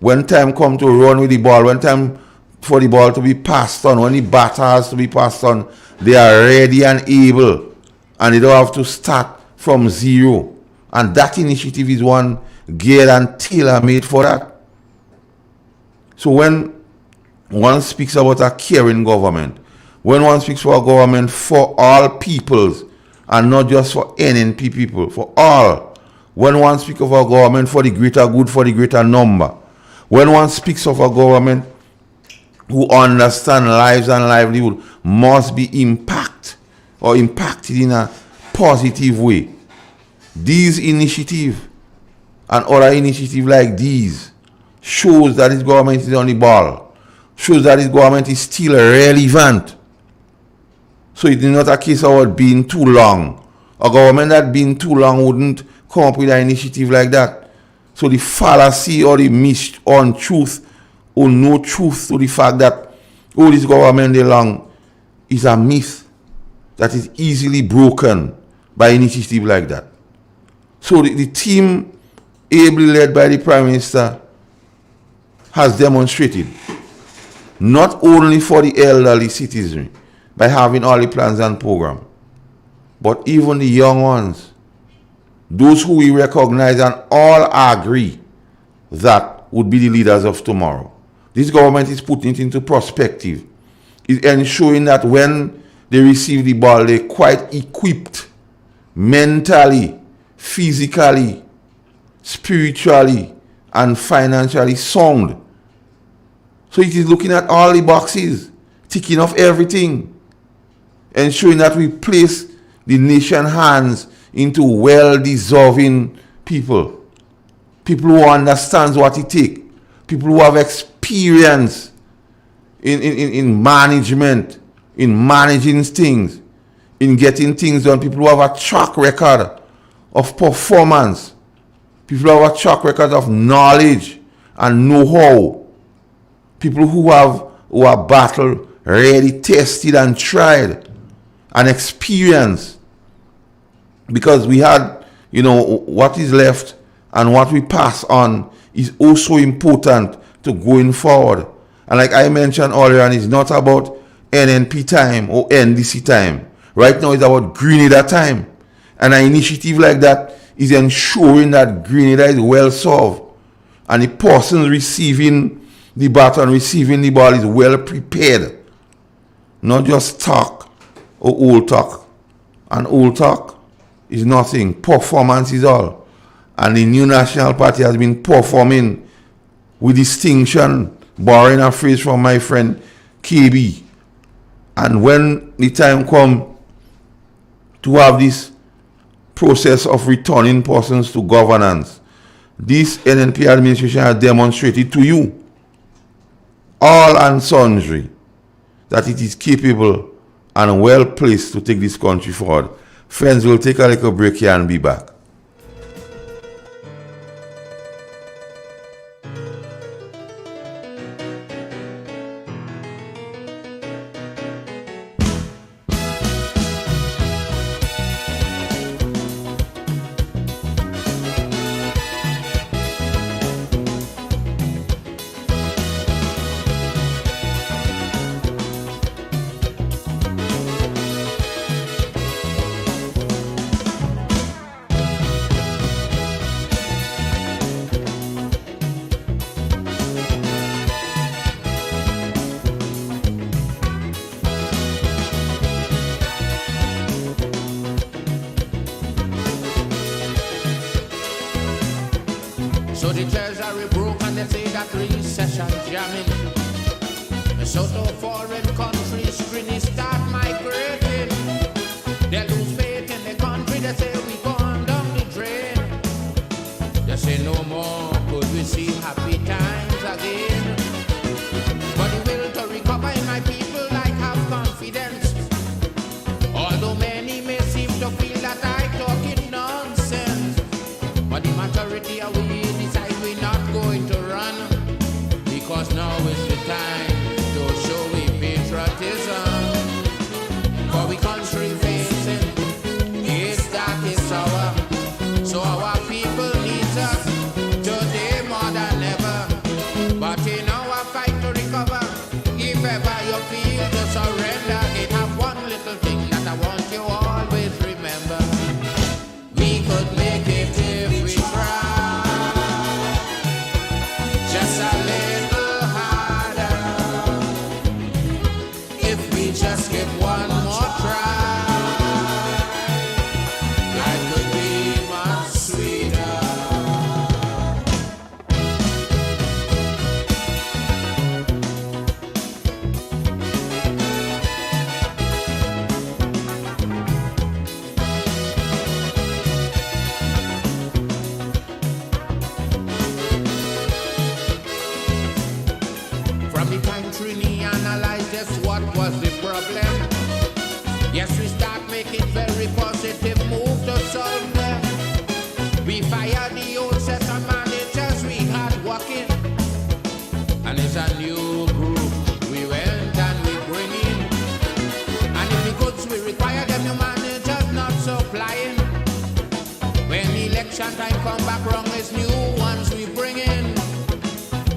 When time comes to run with the ball, when time for the ball to be passed on, when the batter has to be passed on, they are ready and able, and they don't have to start from zero. And that initiative is one geared and tailor-made for that. So when one speaks about a caring government, when one speaks for a government for all peoples and not just for NNP people, for all, when one speaks of a government for the greater good, for the greater number, when one speaks of a government who understand lives and livelihood must be impacted in a positive way. These initiatives and other initiatives like these shows that this government is on the ball, shows that this government is still relevant. So it is not a case of it being too long. A government that being too long wouldn't come up with an initiative like that. So the fallacy or the untruth or no truth to the fact that this government is long is a myth that is easily broken by initiative like that. So the team ably led by the Prime Minister has demonstrated, not only for the elderly citizenry by having all the plans and programs, but even the young ones, those who we recognize and all agree that would be the leaders of tomorrow. This government is putting it into perspective. It's ensuring that when they receive the ball, they're quite equipped mentally, physically, spiritually, and financially sound. So it is looking at all the boxes, ticking off everything, ensuring that we place the nation's hands into well-deserving people. People who understand what it takes. People who have experience in management, in managing things, in getting things done. People who have a track record of performance. People who have a track record of knowledge and know how. People who are battle ready, tested and tried and experienced. Because we had, what is left and what we pass on is also important to going forward. And like I mentioned earlier, and it's not about NNP time or NDC time. Right now it's about Grenada time. And an initiative like that is ensuring that Grenada is well served. And the person receiving the baton, receiving the ball is well prepared. Not just talk or old talk. And old talk is nothing. Performance is all. And the new National Party has been performing with distinction, borrowing a phrase from my friend KB. And when the time comes to have this process of returning persons to governance, this NNP administration has demonstrated to you, all and sundry, that it is capable and well placed to take this country forward. Friends, we'll take a little break here and be back. So the treasury broke and they say that recession jamming. So to foreign countries really start migrating. They lose faith in the country, they say we gone down the drain. They say no more could we see happy times again. But the will to recover in my people like have confidence. Although many may seem to feel that I talking nonsense, but the majority are we decide we're not going to run, because now is the time to show we patriotism. For we country facing is that is our, so our people needs us today more than ever. But in our fight to recover, if ever you feel to surrender, it have one little thing that I want you always remember. We could make it if we try, just a little harder. If we just give one more try, life could be much sweeter. From the time Trini analyzed just what was the problem, yes, we start making very positive move to solve them. We fired the old set of managers we had working, and it's a new group we went and we bring in. And if the goods we require, them new managers not supplying. When election time come back wrong, it's new ones we bring in.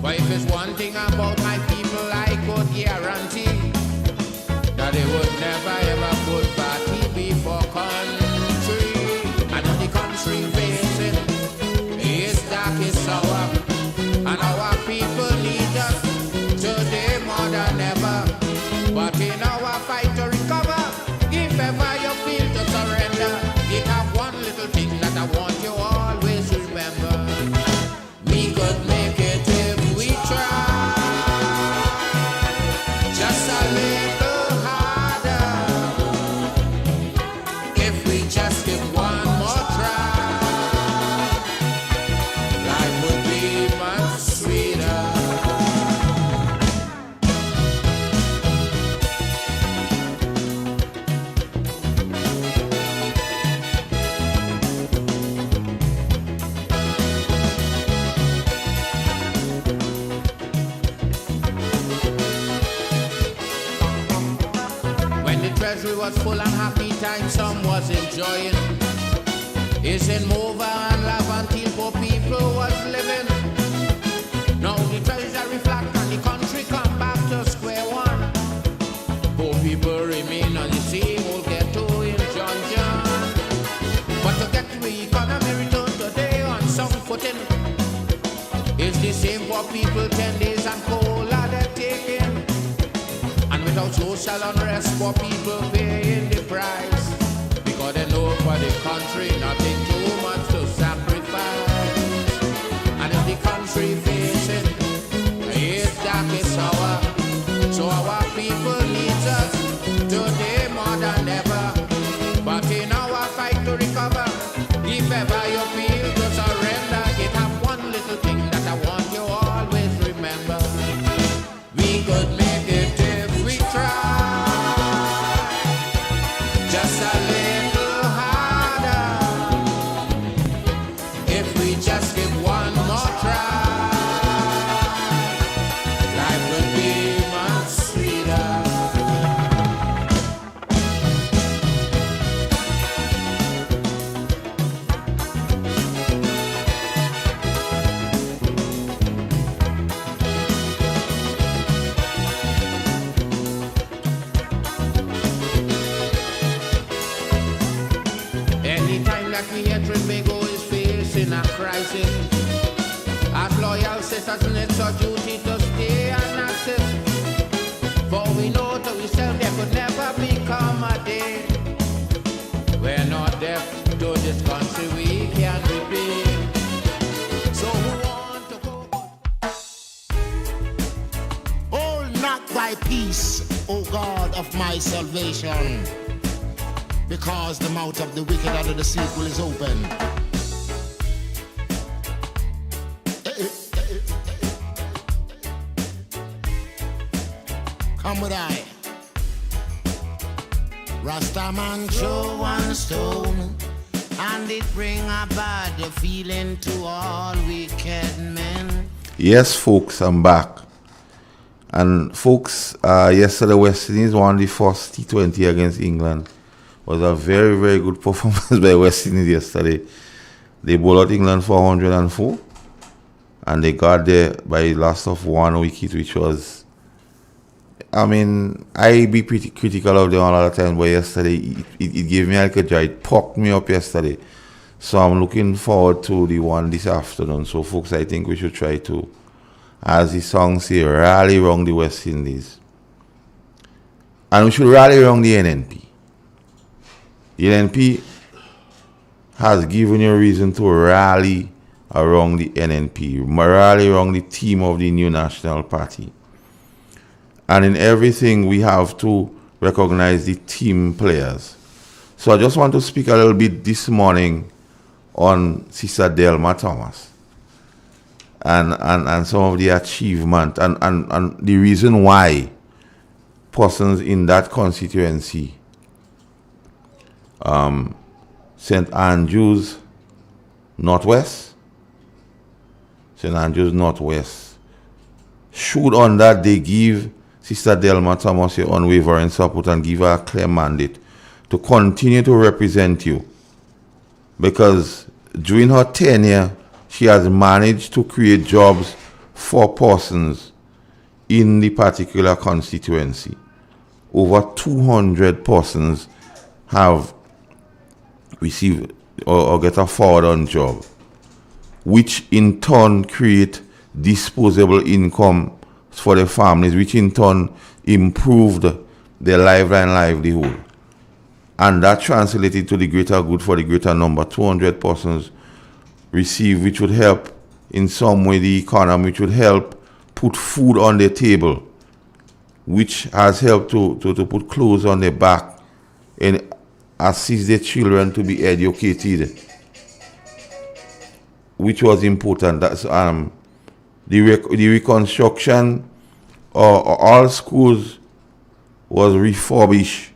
But if it's one thing about my people, I could guarantee that they would never ever put party before country. And if the country facing is dark, is sour, and our people need us today more than ever. But in our fight to recover, if ever you feel to surrender, it have one little thing that I want you always remember. We could make it if we try. treasury was full and happy time some was enjoying. It's in mover and love until poor people was living. Now the treasury flat and the country come back to square one. Poor people remain on the same old ghetto injunction. But to get the economy return today on some footing, it's the same poor people 10 days and cola they're taking. And without social unrest, poor people paying the price. Because they know for the country nothing too much to sacrifice. And if the country facing its darkest hour, so our people needs us today more than ever. But in our fight to recover, if ever you feel to surrender, it have one little thing that I want you always remember. We could make it if we try, just a little harder. If we just give one more try, life would be much sweeter. Anytime that we hear Trinbago is facing a crisis, as loyal citizens it's our duty to stay and assist. For we know to ourselves there could never become a day we're not deaf to this country we can repeat. So who want to go? Oh, not thy peace, O God of my salvation, because the mouth of the wicked and of the deceitful is open. Come with I. Rastaman throw one stone, and it bring a bad feeling to all wicked men. Yes, folks, I'm back. And folks, yesterday West Indies won the first T20 against England. Was a very, very good performance by West Indies yesterday. They bowled out England for 104, and they got there by the loss of one wicket, which was, I mean, I be pretty critical of them all the time, but yesterday it gave me like a joy. It poked me up yesterday. So I'm looking forward to the one this afternoon. So folks, I think we should try to, as the song say, rally around the West Indies. And we should rally around the NNP. The NNP has given you a reason to rally around the NNP, rally around the team of the new National Party. And in everything, we have to recognize the team players. So I just want to speak a little bit this morning on Sister Delma Thomas and some of the achievement and the reason why persons in that constituency, St. Andrews Northwest, should on that they give Sister Delma Thomas your unwavering support and give her a clear mandate to continue to represent you, because during her tenure she has managed to create jobs for persons in the particular constituency. Over 200 persons have received or get a forward-on job, which in turn create disposable income for the families, which in turn improved their livelihood. And that translated to the greater good for the greater number. 200 persons received, which would help in some way the economy, which would help put food on the table, which has helped to put clothes on their back and assist their children to be educated, which was important. That's the reconstruction or all schools was refurbished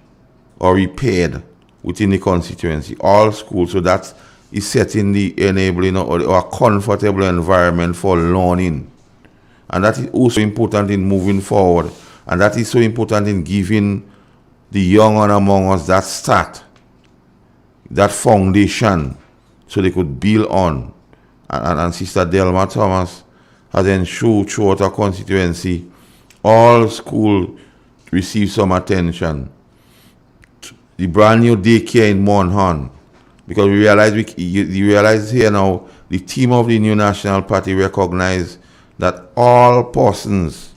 or repaired within the constituency. All schools, so that is setting the enabling or a comfortable environment for learning. And that is also important in moving forward. And that is so important in giving the young and among us that start, that foundation, so they could build on. And Sister Delma Thomas has ensured throughout our constituency, all schools receive some attention. The brand new daycare in Monhan, because we realize you realize here now, the team of the New National Party recognize that all persons,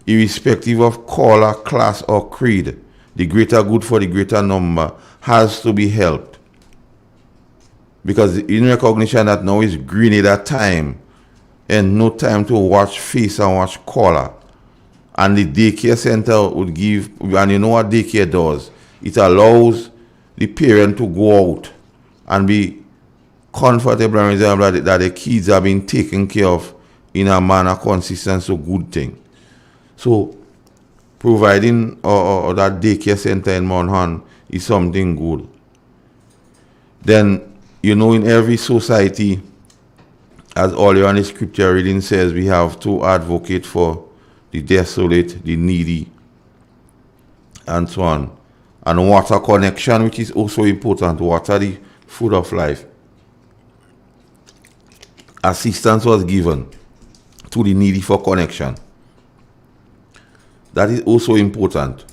irrespective of color, class, or creed, the greater good for the greater number has to be helped. Because in recognition that now is Grenada time and no time to watch face and watch color. And the daycare center would give, and you know what daycare does? It allows the parent to go out and be comfortable and reasonable that the kids are being taken care of in a manner consistent, so good thing. So providing or that daycare center in Monhan is something good. Then, you know, in every society, as earlier on the scripture reading says, we have to advocate for the desolate, the needy, and so on. And water connection, which is also important. Water, the food of life. Assistance was given to the needy for connection. That is also important.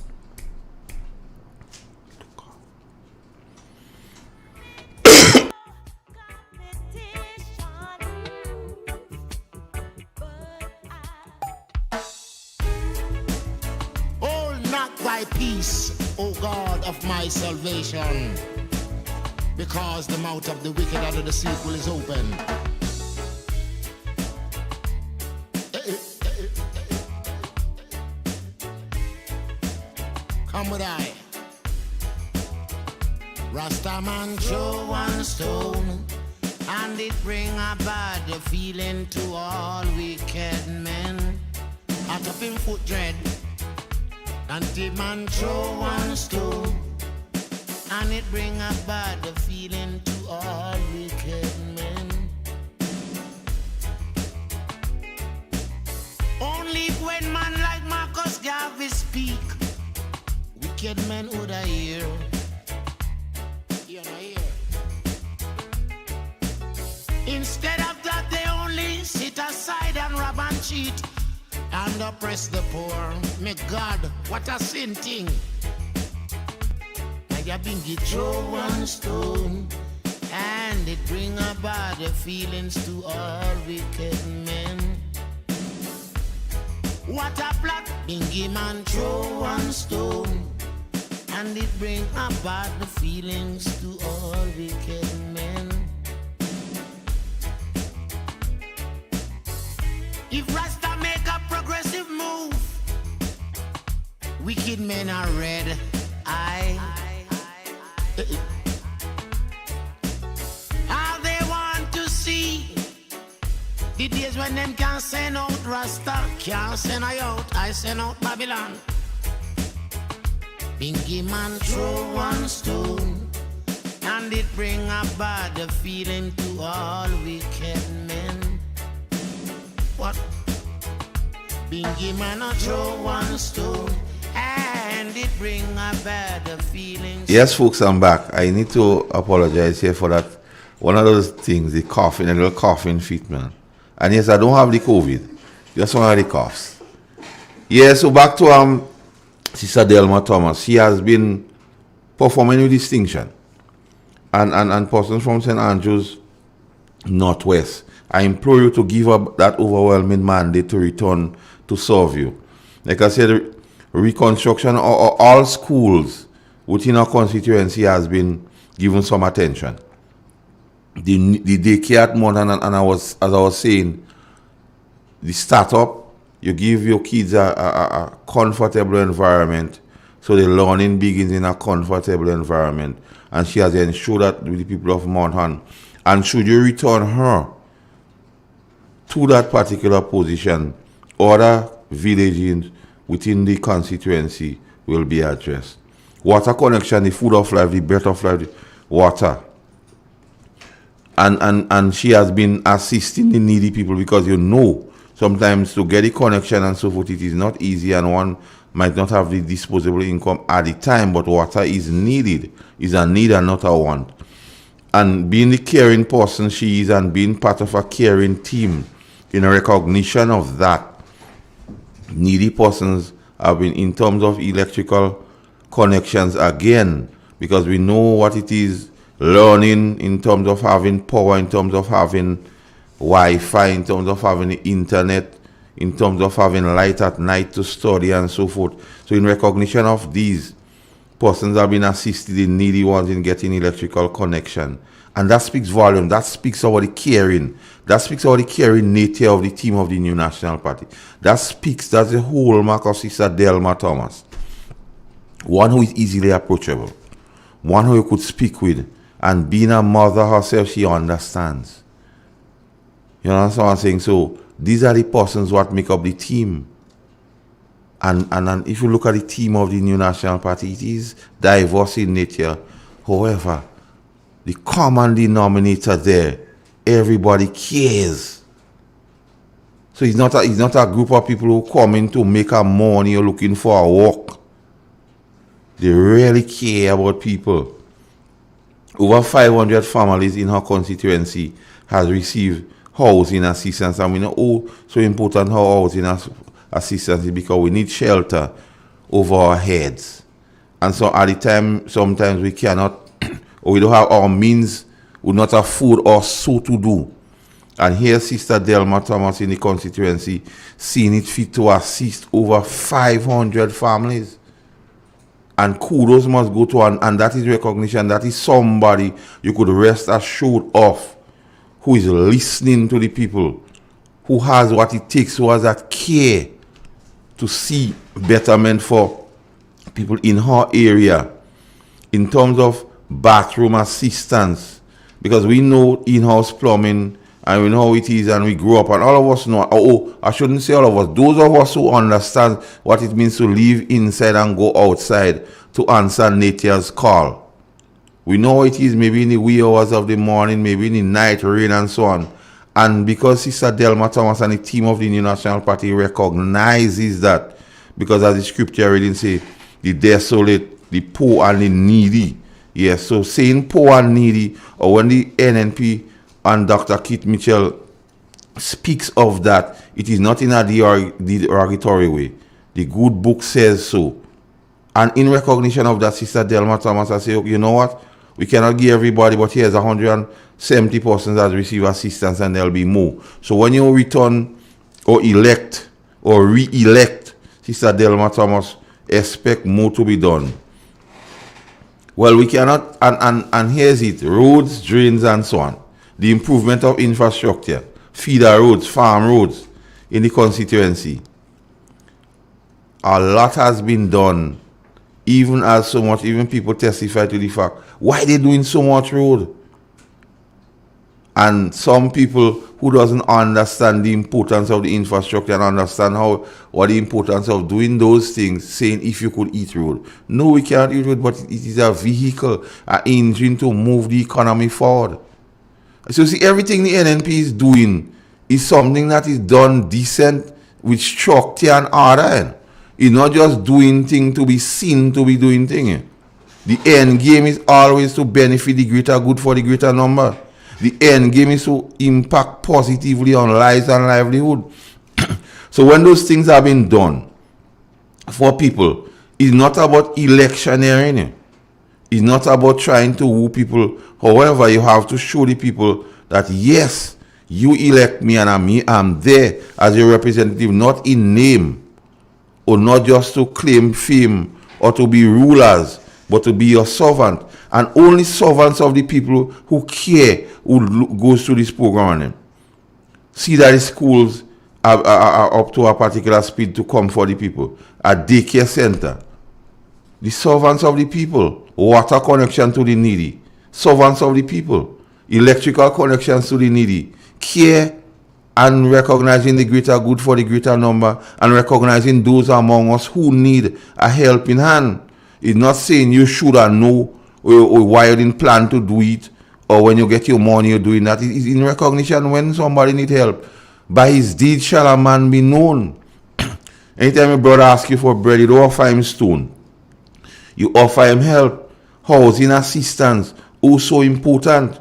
Peace, O God of my salvation, because the mouth of the wicked out of the sequel is open. Come with I. Rastaman throw one stone, and it bring a bad feeling to all wicked men. Out of him foot dread. And the man throw one stone, and it bring a bad feeling to all wicked men. Only when man like Marcus Garvey speak, wicked men would I hear. You know, hear. Instead of that, they only sit aside and rob and cheat and oppress the poor. May God, what a sin thing. And you been get throw one stone, and it bring about the feelings to all wicked men. What a plot, Bingy man throw one stone, and it bring about the feelings to all wicked men. If Rasta make a progressive move, wicked men are red eye. How they want to see the days when them can send out Rasta, can't send I out, I send out Babylon. Bingy man throw one stone, and it bring about the feeling to all wicked men. What? Bingy man a throw one stone, and it bring a bad feeling. Yes, folks, I'm back. I need to apologize here for that. One of those things, the coughing, a little coughing fit, man. And yes, I don't have the COVID. Just one of the coughs. Yeah, so back to Sister Delma Thomas. She has been performing with distinction. And persons from St. Andrews Northwest, I implore you to give up that overwhelming mandate to return to serve you. Like I said, reconstruction or all schools within our constituency has been given some attention. The daycare at Monhan, and as I was saying, the startup, you give your kids a comfortable environment, so the learning begins in a comfortable environment. And she has ensured that with the people of Monhan. And should you return her to that particular position, other villages within the constituency will be addressed. Water connection, the food of life, the breath of life, water. And she has been assisting the needy people, because you know sometimes to get the connection and so forth, it is not easy, and one might not have the disposable income at the time, but water is needed, is a need and not a want. And being the caring person she is and being part of a caring team, in recognition of that, needy persons have been, in terms of electrical connections again, because we know what it is, learning in terms of having power, in terms of having Wi-Fi, in terms of having the internet, in terms of having light at night to study and so forth. So in recognition of these, persons have been assisted, in needy ones, in getting electrical connection. And that speaks volume. That speaks about the caring. That speaks about the caring nature of the team of the New National Party. That's the hallmark of Sister Delma Thomas. One who is easily approachable. One who you could speak with. And being a mother herself, she understands. You understand what I'm saying? So these are the persons what make up the team. And if you look at the team of the New National Party, it is diverse in nature. However, the common denominator there, everybody cares. So it's not a group of people who come in to make a money or looking for a work. They really care about people. Over 500 families in her constituency has received housing assistance, and we know so important how housing assistance is, because we need shelter over our heads. And so at the time, sometimes we cannot, or we don't have our means, we not afford or so to do. And here Sister Delma Thomas in the constituency seeing it fit to assist over 500 families. And kudos must go to, and that is recognition. That is somebody you could rest assured of, who is listening to the people, who has what it takes, who has that care to see betterment for people in her area in terms of bathroom assistance. Because we know in-house plumbing, and we know how it is, and we grew up, and all of us know, I shouldn't say all of us, those of us who understand what it means to live inside and go outside to answer nature's call. We know it is, maybe in the wee hours of the morning, maybe in the night, rain and so on. And because Sister Delma Thomas and the team of the New National Party recognizes that, because as the scripture reading say, the desolate, the poor and the needy. Yes, so saying poor and needy, or when the NNP and Dr. Keith Mitchell speaks of that, it is not in a derogatory way. The good book says so. And in recognition of that, Sister Delma Thomas, I say, okay, you know what? We cannot give everybody, but here's 170 persons that receive assistance, and there'll be more. So when you return or elect or re-elect Sister Delma Thomas, expect more to be done. Well, we cannot, and here's it, roads, drains, and so on. The improvement of infrastructure, feeder roads, farm roads in the constituency. A lot has been done, even people testify to the fact, why they doing so much road? And some people who doesn't understand the importance of the infrastructure and understand what the importance of doing those things, saying if you could eat road. No, we can't eat road, but it is a vehicle, an engine to move the economy forward. So see, everything the NNP is doing is something that is done decent with structure and order. It's not just doing things to be seen to be doing things. The end game is always to benefit the greater good for the greater number. The end game is to impact positively on lives and livelihood. So when those things have been done for people, it's not about electioneering. It's not about trying to woo people. However, you have to show the people that yes, you elect me and I'm there as your representative, not in name or not just to claim fame or to be rulers, but to be your servant. And only servants of the people who care who goes through this program. See that the schools are up to a particular speed to come for the people. A daycare center. The servants of the people. Water connection to the needy. Servants of the people. Electrical connections to the needy. Care and recognizing the greater good for the greater number, and recognizing those among us who need a helping hand. It's not saying you should or know or why you didn't plan to do it, or when you get your money you're doing that. It's in recognition when somebody needs help. By his deed shall a man be known. Anytime a brother asks you for bread, you don't offer him stone. You offer him help, housing assistance, also important.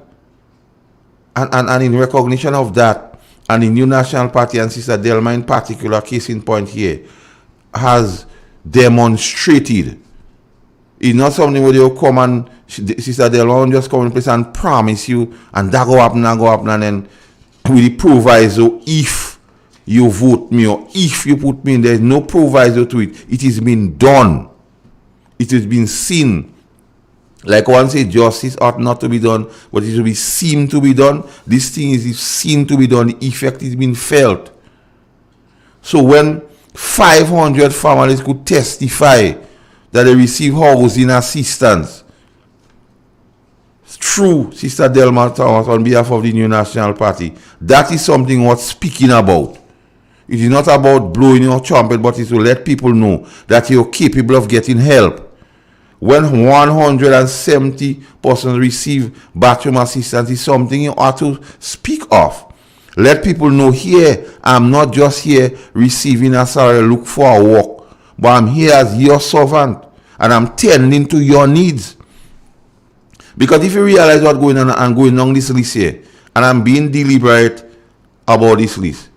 And in recognition of that, and the New National Party and Sister Delma in particular, case in point here, has demonstrated. It's not something where they'll come and Sister Delma will just come in place and promise you, and that go happen, and then with the proviso, if you vote me or if you put me in, there's no proviso to it. It is been done. It has been seen. Like one say, justice ought not to be done, but it will be seen to be done. This thing is seen to be done. The effect is being felt. So when 500 families could testify that they receive housing assistance through Sister Delma Thomas on behalf of the New National Party, that is something worth speaking about. It is not about blowing your trumpet, but it's to let people know that you're capable of getting help. When 170 persons receive bathroom assistance, is something you ought to speak of. Let people know here, I'm not just here receiving a salary, look for a work, but I'm here as your servant, and I'm tending to your needs. Because if you realize what's going on and going on this list here, and I'm being deliberate about this list,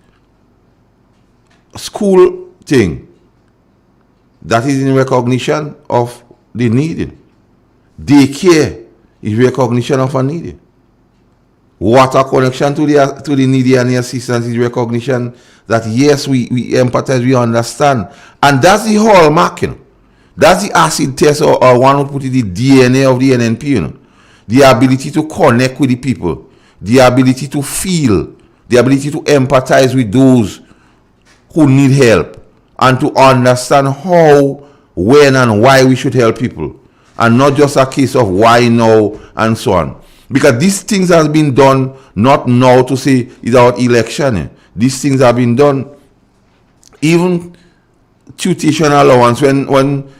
school thing, that is in recognition of the needed. Daycare is recognition of a needed. Water connection to the needy and the assistance is recognition that yes, we empathize, we understand. And that's the hallmark, you know. That's the acid test, or one would put it, the DNA of the NNP, you know. The ability to connect with the people, the ability to feel, the ability to empathize with those who need help, and to understand how, when, and why we should help people, and not just a case of why now and so on. Because these things have been done not now to say it's our election. These things have been done. Even tuition allowance, when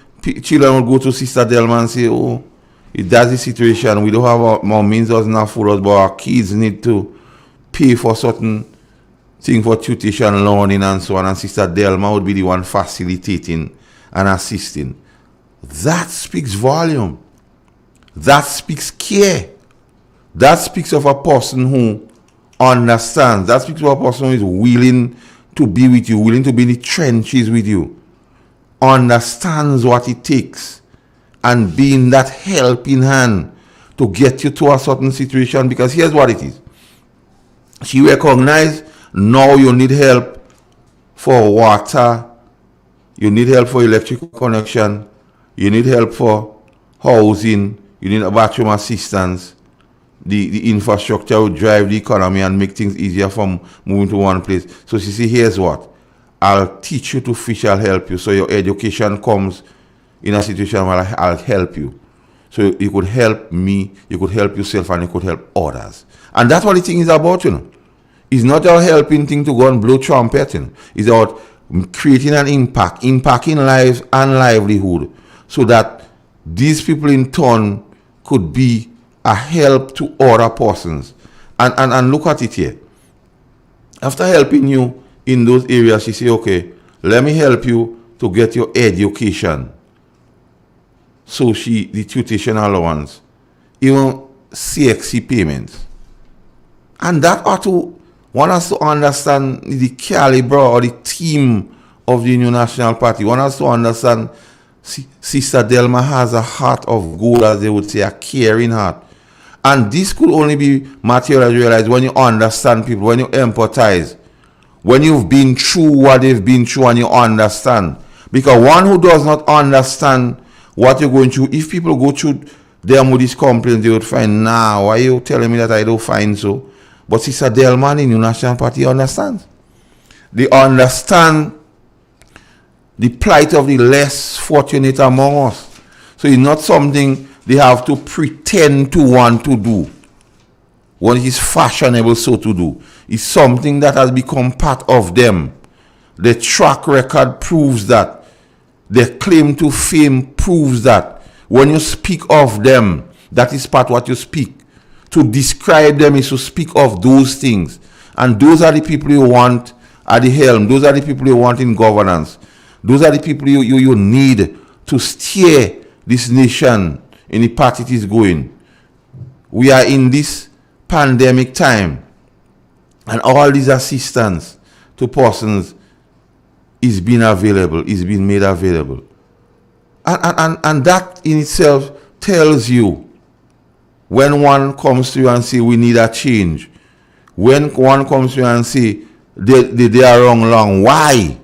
children will go to Sister Delma and say, oh, that's the situation, we don't have more means enough for us, but our kids need to pay for certain thing for tuition, learning, and so on, and Sister Delma would be the one facilitating and assisting. That speaks volume. That speaks care. That speaks of a person who understands. That speaks of a person who is willing to be with you, willing to be in the trenches with you, understands what it takes, and being that helping hand to get you to a certain situation. Because here's what it is. She recognized now you need help for water, you need help for electrical connection, you need help for housing, you need a bathroom assistance. The infrastructure will drive the economy and make things easier from moving to one place. So she said, here's what, I'll teach you to fish, I'll help you. So your education comes in a situation where I'll help you. So you could help me, you could help yourself, and you could help others. And that's what the thing is about, you know. It's not a helping thing to go and blow trumpet, you know. It's about creating an impact, impacting lives and livelihood, so that these people in turn could be a help to other persons. And look at it here. After helping you in those areas, she say, okay, let me help you to get your education. So the tuition allowance, even CXC payments. And that ought to, one has to understand the caliber or the team of the New National Party. One has to understand Sister Delma has a heart of gold, as they would say, a caring heart. And this could only be materialized when you understand people, when you empathize, when you've been through what they've been through and you understand. Because one who does not understand what you're going through, if people go through them with these complaints, they would find, nah, why are you telling me that I don't find so? But Sister Delma in the New National Party understands. They understand the plight of the less fortunate among us. So it's not something they have to pretend to want to do when it is fashionable so to do. It's something that has become part of them. The track record proves that. Their claim to fame proves that. When you speak of them, that is part of what you speak. To describe them is to speak of those things. And those are the people you want at the helm. Those are the people you want in governance. Those are the people you need to steer this nation in the path it is going. We are in this pandemic time, and all these assistance to persons is being available, is being made available. And that in itself tells you, when one comes to you and say we need a change, when one comes to you and say they are wrong, why?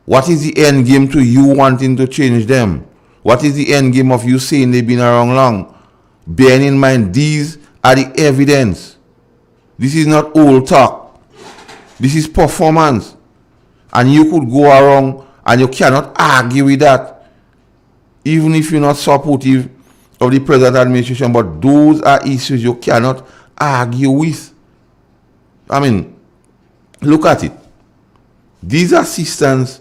What is the end game to you wanting to change them? What is the end game of you saying they've been wrong? Bearing in mind, these are the evidence. This is not old talk. This is performance. And you could go around and you cannot argue with that, even if you're not supportive of the present administration. But those are issues you cannot argue with. I mean, look at it. This assistance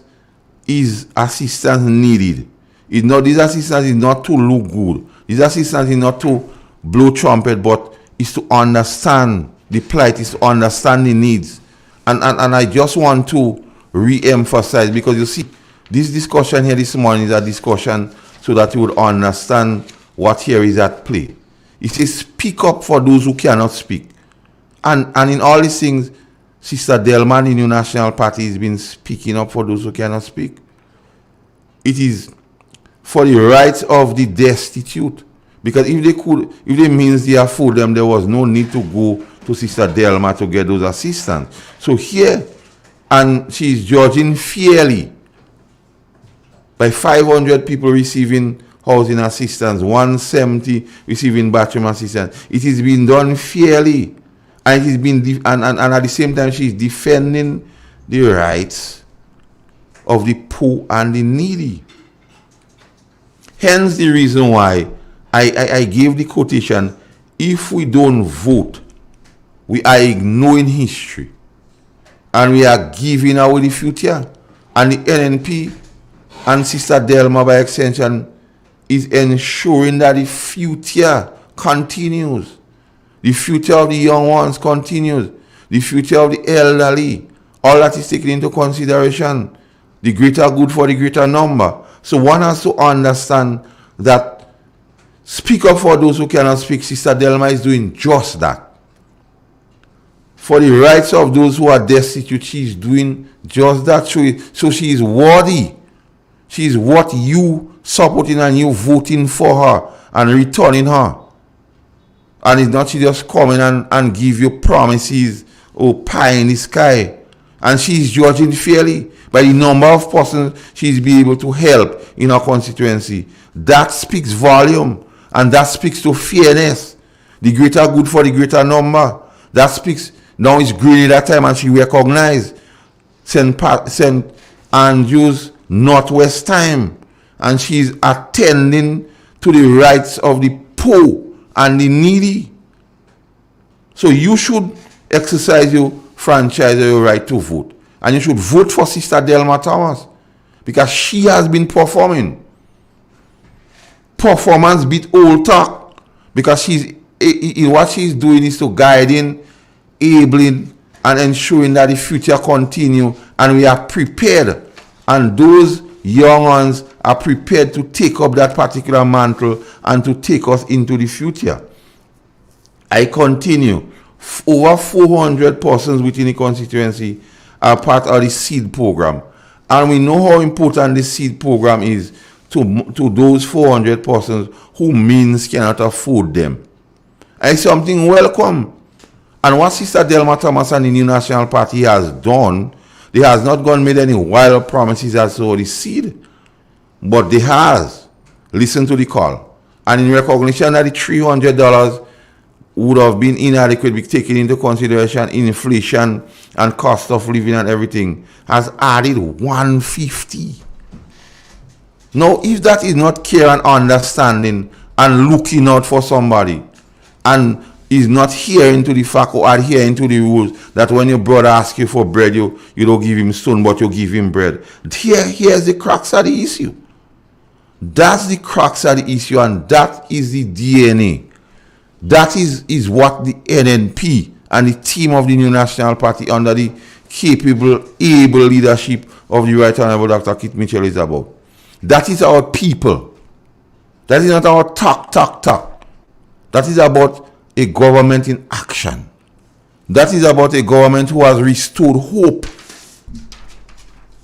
is assistance needed. This assistance is not to look good. This assistance is not to blow trumpet, but is to understand the plight, is to understand the needs. And I just want to re-emphasize, because you see, this discussion here this morning is a discussion so that you would understand what here is at play. It says speak up for those who cannot speak. And in all these things, Sister Delma, the New National Party, has been speaking up for those who cannot speak. It is for the rights of the destitute. Because if they means they afford them, there was no need to go to Sister Delma to get those assistance. So here, and she's judging fairly by 500 people receiving housing assistance, 170 receiving bathroom assistance. It is being done fairly, and it is being and at the same time she's defending the rights of the poor and the needy. Hence the reason why I gave the quotation: if we don't vote, we are ignoring history and we are giving away the future. And the NNP and Sister Delma by extension is ensuring that the future continues. The future of the young ones continues. The future of the elderly. All that is taken into consideration. The greater good for the greater number. So one has to understand that speak up for those who cannot speak. Sister Delma is doing just that. For the rights of those who are destitute, she is doing just that. So she is worthy. She is what you supporting and you voting for her and returning her. And it's not she just coming and give you promises or pie in the sky. And she is judging fairly by the number of persons she is be able to help in her constituency. That speaks volume, and that speaks to fairness. The greater good for the greater number. That speaks. Now it's green that time, and she recognized St. Andrews Northwest time, and she's attending to the rights of the poor and the needy. So you should exercise your franchise or your right to vote, and you should vote for Sister Delma Thomas, because she has been performing. Performance beat old talk, because what she's doing is to guiding, enabling, and ensuring that the future continue, and we are prepared, and those young ones are prepared to take up that particular mantle and to take us into the future. I continue. Over 400 persons within the constituency are part of the SEED program, and we know how important the SEED program is to those 400 persons who means cannot afford them. And something welcome. And what Sister Delma Thomas and the New National Party has done, they has not gone made any wild promises as to the SEED, but they has listened to the call. And in recognition that the $300 would have been inadequate, be taken into consideration inflation and cost of living and everything, has added $150. Now, if that is not care and understanding and looking out for somebody, and is not hearing to the fact or adhering to the rules that when your brother asks you for bread, you don't give him stone, but you give him bread. Here's the crux of the issue. That's the crux of the issue, and that is the DNA. That is what the NNP and the team of the New National Party under the capable, able leadership of the Right Honorable Dr. Kit Mitchell is about. That is our people. That is not our talk. That is about a government in action. That is about a government who has restored hope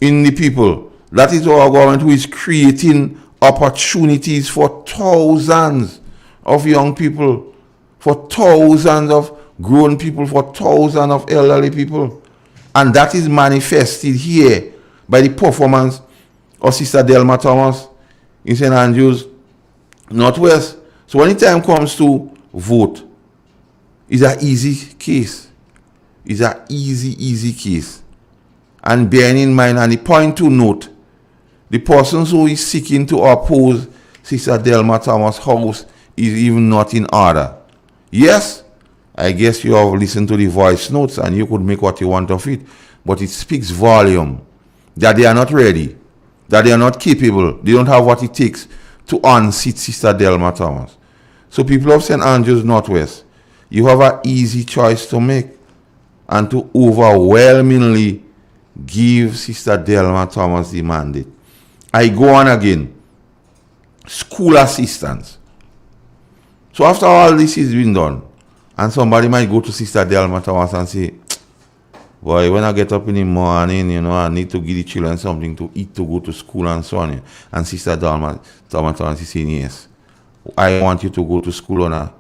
in the people. That is our government who is creating opportunities for thousands of young people, for thousands of grown people, for thousands of elderly people. And that is manifested here by the performance of Sister Delma Thomas in St. Andrews Northwest. So when the time comes to vote, it's an easy case. It's an easy case. And bearing in mind, and the point to note, the persons who is seeking to oppose Sister Delma Thomas' house is even not in order. Yes, I guess you have listened to the voice notes and you could make what you want of it, but it speaks volume that they are not ready, that they are not capable, they don't have what it takes to unseat Sister Delma Thomas. So people of St. Andrews Northwest, you have an easy choice to make and to overwhelmingly give Sister Delma Thomas the mandate. I go on again. School assistance. So after all this is been done, and somebody might go to Sister Delma Thomas and say, boy, when I get up in the morning, I need to give the children something to eat to go to school and so on. And Sister Delma Thomas is saying, yes, I want you to go to school on a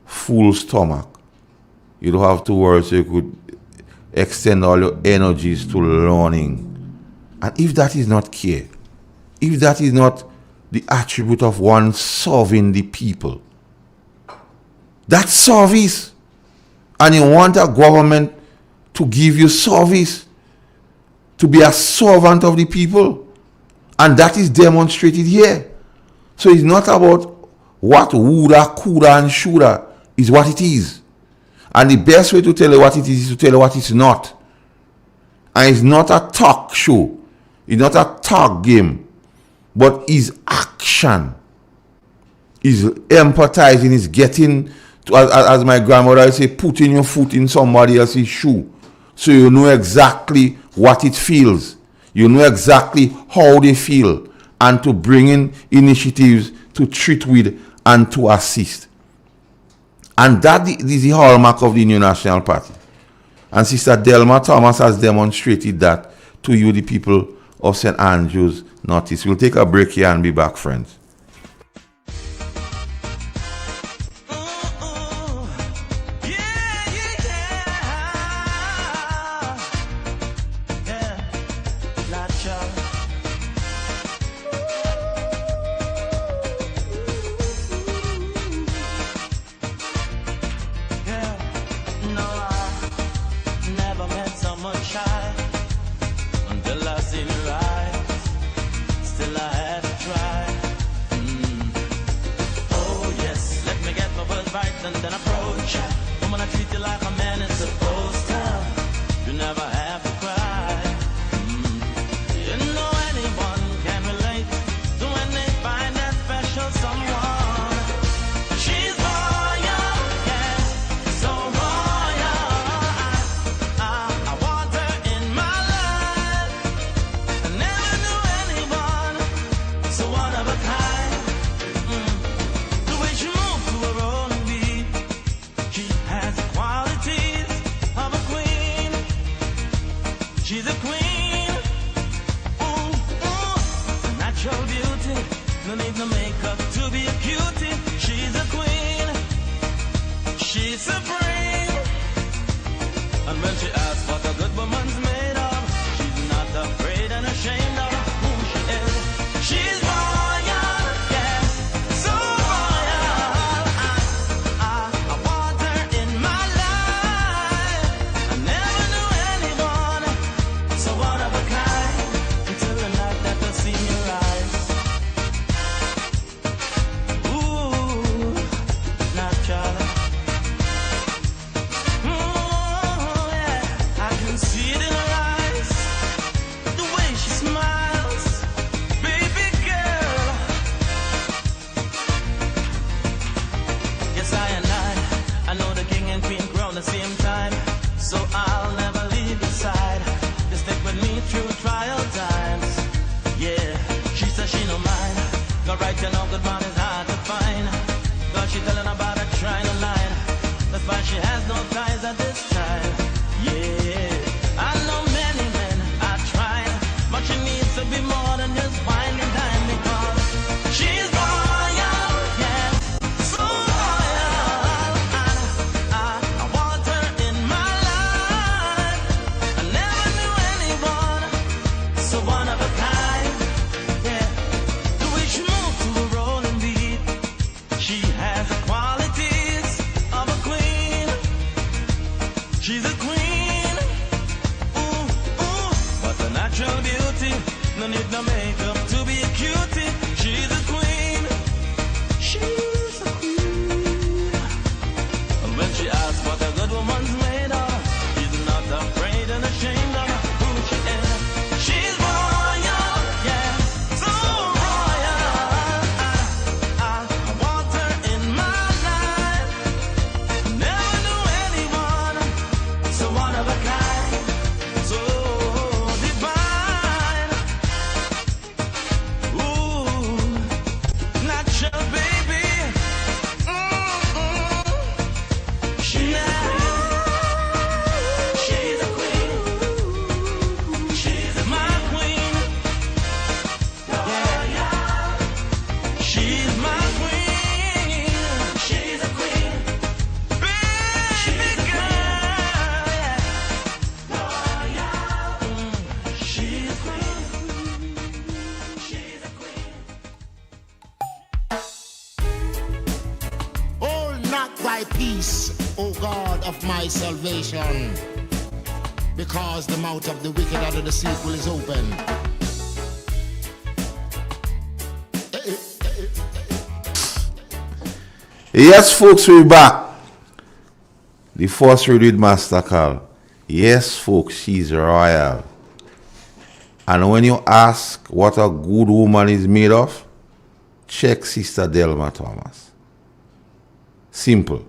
full stomach. You don't have to worry, so you could extend all your energies to learning. And if that is not care, if that is not the attribute of one serving the people, that's service. And you want a government to give you service, to be a servant of the people. And that is demonstrated here. So it's not about what woulda, coulda, and shoulda. It's what it is. And the best way to tell you what it is to tell you what it's not. And it's not a talk show. It's not a talk game. But it's action. It's empathizing. It's getting, to, as my grandmother would say, putting your foot in somebody else's shoe. So you know exactly what it feels. You know exactly how they feel. And to bring in initiatives to treat with and to assist. And that is the hallmark of the New National Party. And Sister Delma Thomas has demonstrated that to you, the people of St. Andrews Northeast. We'll take a break here and be back, friends. natural beauty. No need no makeup to be a cutie. She's a queen. She's a queen. And when she asks what a good woman's made of, she's not afraid and ashamed of who she is. She's royal, yeah, so royal. I want her in my life. Never knew anyone so one of a kind, so divine. Ooh, natural baby. She's a queen. She's my queen. Yeah. She's my queen. She's a queen. Baby girl. She's a queen. She's a queen. Hold not thy peace, O God of my salvation, because the mouth of the wicked and of the deceitful is open. Yes, folks, we're back. The first read with Master Carl. Yes, folks, she's royal. And when you ask what a good woman is made of, check Sister Delma Thomas. Simple.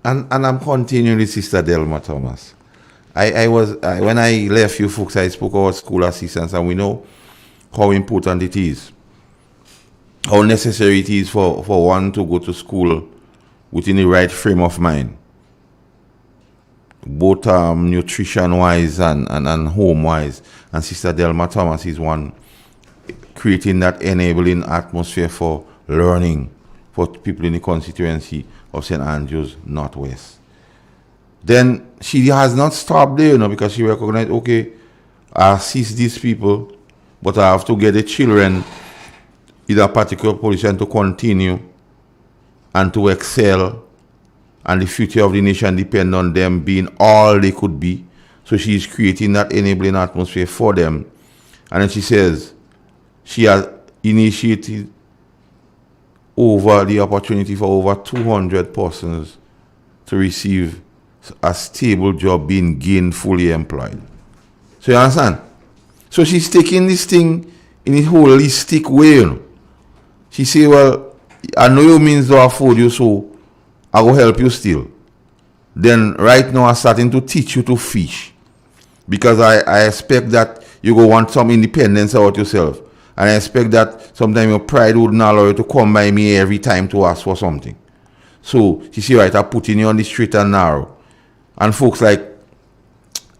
And I'm continuing with Sister Delma Thomas. When I left you folks, I spoke about school assistance, and we know how important it is, how necessary it is for one to go to school within the right frame of mind, both nutrition-wise and home-wise. And Sister Delma Thomas is one creating that enabling atmosphere for learning for people in the constituency of St. Andrews Northwest. Then she has not stopped there, because she recognized, okay, I assist these people, but I have to get the children in a particular position to continue and to excel, and the future of the nation depends on them being all they could be. So she is creating that enabling atmosphere for them. And then she says she has initiated over the opportunity for over 200 persons to receive a stable job, being gainfully employed. So you understand? So she's taking this thing in a holistic way. She say, well, I know you means to afford you, so I will help you still. Then right now I'm starting to teach you to fish, because I expect that you go want some independence about yourself. And I expect that sometimes your pride wouldn't allow you to come by me every time to ask for something. So she say, right, I'm putting you on the straight and narrow. And folks, like,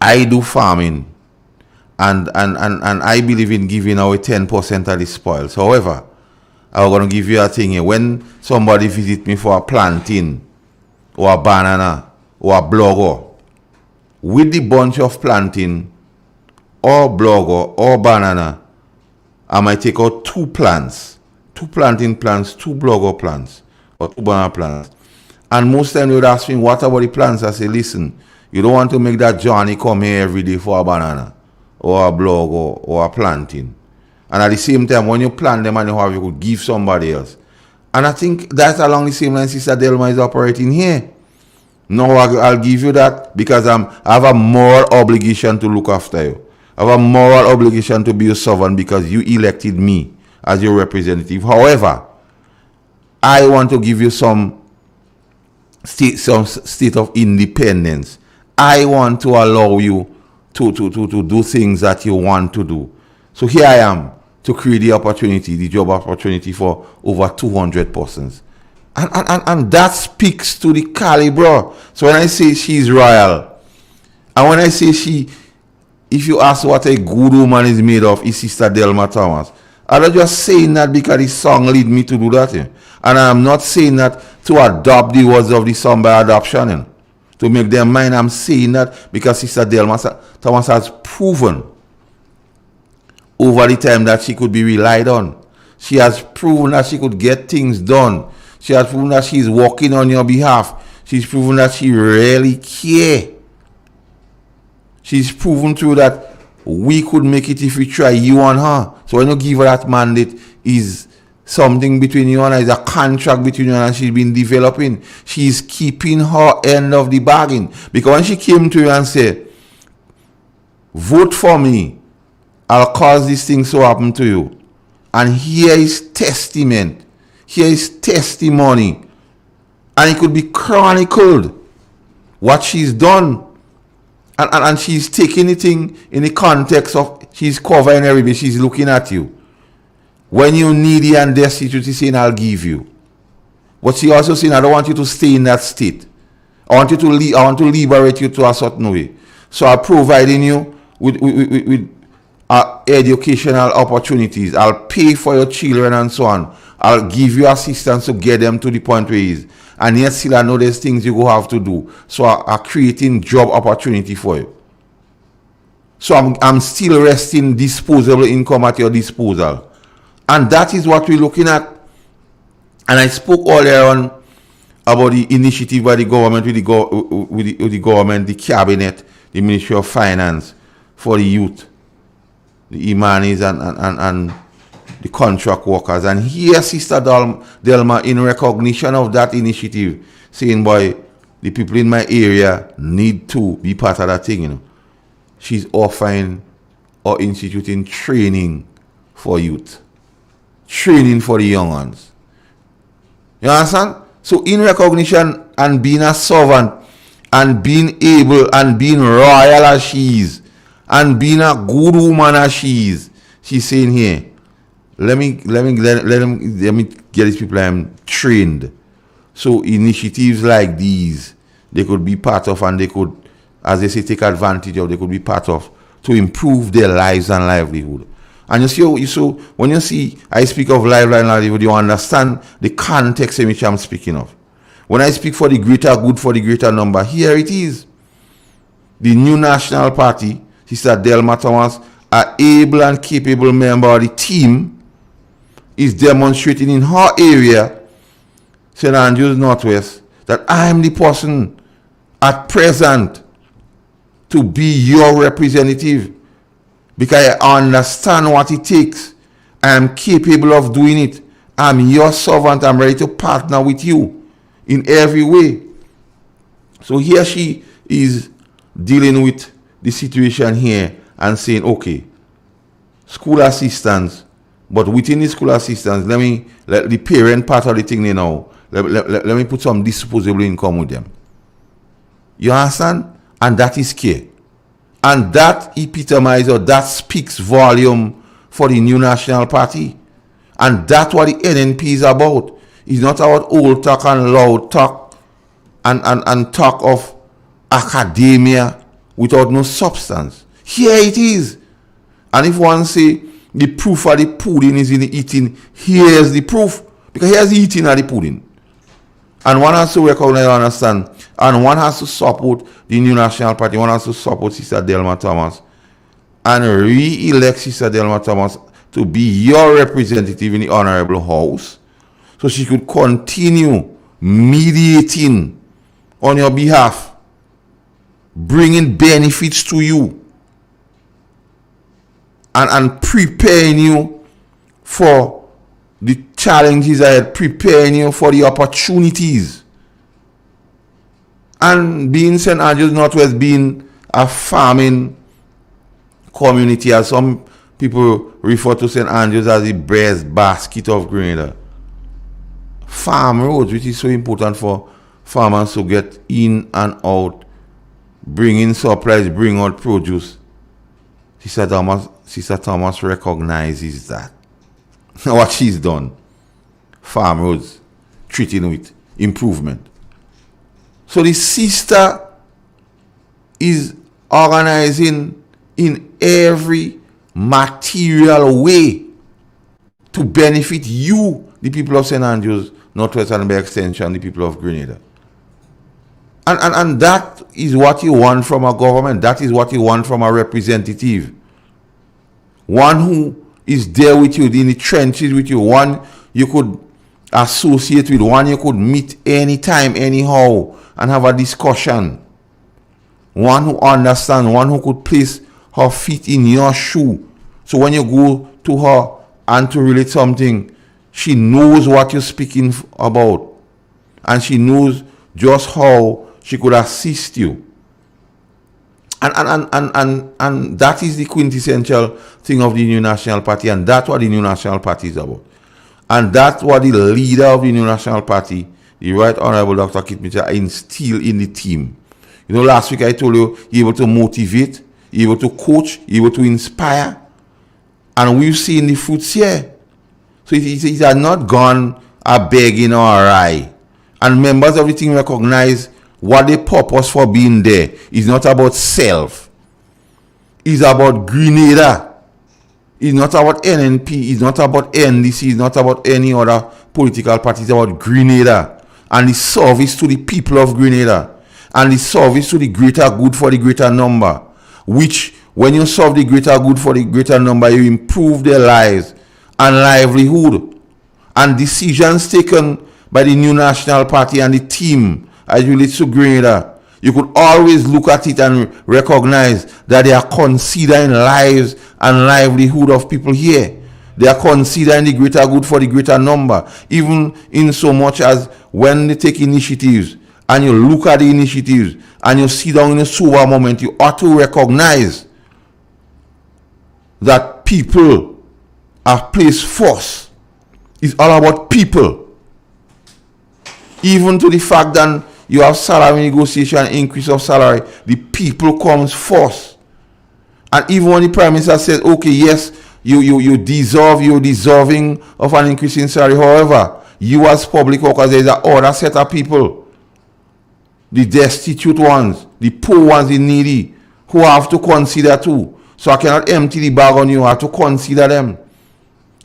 I do farming, and I believe in giving away 10% of the spoils. However, I'm going to give you a thing here. When somebody visit me for a plantain or a banana or a blogger, with the bunch of plantain or blogger or banana, I might take out 2 plants, 2 plantain plants, 2 blogger plants, or 2 banana plants. And most time they would ask me, what about the plants? I say, listen, you don't want to make that Johnny come here every day for a banana or a blogger or a plantain. And at the same time, when you plant them and you could give somebody else. And I think that's along the same line Sister Delma is operating here. No, I'll give you that because I have a moral obligation to look after you. I have a moral obligation to be your servant because you elected me as your representative. However, I want to give you some state of independence. I want to allow you to do things that you want to do. So here I am to create the opportunity, the job opportunity for over 200 persons. And that speaks to the caliber. So when I say she's royal, and when I say she, if you ask what a good woman is made of, is Sister Delma Thomas. I'm not just saying that because the song lead me to do that. And I'm not saying that to adopt the words of the song by adoption. To make them mine, I'm saying that because Sister Delma Thomas has proven over the time that she could be relied on. She has proven that she could get things done. She has proven that she's working on your behalf. She's proven that she really cares. She's proven through that we could make it if we try, you and her. So when you give her that mandate, is something between you and her, is a contract between you and her, she's been developing. She's keeping her end of the bargain. Because when she came to you and said, vote for me, I'll cause this thing to happen to you. And here is testament. Here is testimony. And it could be chronicled what she's done. And she's taking it in the context of she's covering everybody. She's looking at you. When you needy and destitute, she's saying, I'll give you. But she also saying, I don't want you to stay in that state. I want to liberate you to a certain way. So I'm providing you with educational opportunities. I'll pay for your children and so on. I'll give you assistance to get them to the point where he is. And yet still I know there's things you go have to do. So I'm creating job opportunity for you. So I'm still resting disposable income at your disposal. And that is what we're looking at. And I spoke earlier on about the initiative by the government with the government, the cabinet, the Ministry of Finance for the youth, the Imanis and the contract workers. And here Sister Delma, in recognition of that initiative, saying, boy, the people in my area need to be part of that thing, you know. She's offering or instituting training for youth. Training for the young ones. You understand? So in recognition and being a servant and being able and being royal as she is and being a good woman as she is, she's saying here, let me get these people trained. So initiatives like these, they could be part of, and they could, as they say, take advantage of, they could be part of to improve their lives and livelihood. And you see, when you see I speak of life and livelihood, you understand the context in which I'm speaking of. When I speak for the greater good, for the greater number, here it is. The new National Party, Sister Delma Thomas, an able and capable member of the team, is demonstrating in her area, St. Andrews Northwest, that I am the person at present to be your representative. Because I understand what it takes. I am capable of doing it. I'm your servant. I'm ready to partner with you in every way. So here she is dealing with the situation here and saying, okay, school assistance, but within the school assistance, let the parent part of the thing now, let me put some disposable income with them. You understand? And that is key. And that epitomizes, or that speaks volume for the new National Party. And that's what the NNP is about. It's not about old talk and loud talk and talk of academia without no substance. Here it is. And if one say the proof of the pudding is in the eating, here's the proof. Because here's the eating of the pudding. And one has to recognize and understand. And one has to support the new National Party. One has to support Sister Delma Thomas. And re-elect Sister Delma Thomas to be your representative in the Honorable House. So she could continue mediating on your behalf. Bringing benefits to you. And preparing you for the challenges ahead, preparing you for the opportunities. And being St. Andrews Northwest being a farming community, as some people refer to St. Andrews as the breast basket of Grenada. Farm roads, which is so important for farmers to get in and out, bring in supplies, bring out produce. Sister Thomas recognizes that. What she's done. Farm roads, treating with improvement. So the sister is organizing in every material way to benefit you, the people of St. Andrews, Northwest, and by extension, the people of Grenada. And that is what you want from a government. That is what you want from a representative. One who is there with you, in the trenches with you. One you could associate with. One you could meet anytime, anyhow, and have a discussion. One who understands. One who could place her feet in your shoe. So when you go to her and to relate something, she knows what you're speaking about. And she knows just how she could assist you. And that is the quintessential thing of the New National Party, and that's what the New National Party is about. And that's what the leader of the New National Party, the Right Honorable Dr. Keith Mitchell, instilled in the team. You know, last week I told you, you're able to motivate, you're able to coach, you're able to inspire. And we've seen the fruits here. So it has not gone a begging or a rye. And members of the team recognize what the purpose for being there is not about self. It's about Grenada. It's not about NNP. It's not about NDC. It's not about any other political party. It's about Grenada and the service to the people of Grenada and the service to the greater good for the greater number. Which, when you serve the greater good for the greater number, you improve their lives and livelihood. And decisions taken by the New National Party and the team as it relates to Grenada, you could always look at it and recognize that they are considering lives and livelihood of people here. They are considering the greater good for the greater number, even in so much as when they take initiatives and you look at the initiatives and you sit down in a sober moment, you ought to recognize that people are placed first. It's all about people. Even to the fact that you have salary negotiation, increase of salary, the people comes first. And even when the Prime Minister says, okay, yes, you're deserving of an increase in salary. However, you as public workers, there's another set of people, the destitute ones, the poor ones, the needy, who have to consider too. So I cannot empty the bag on you. I have to consider them.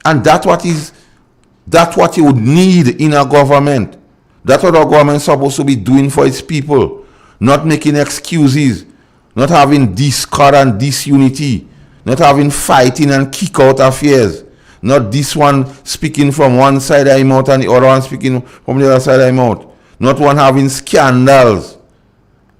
And that's what you would need in a government. That's what our government is supposed to be doing for its people. Not making excuses. Not having discord and disunity. Not having fighting and kick out affairs. Not this one speaking from one side of his mouth and the other one speaking from the other side of his mouth. Not one having scandals.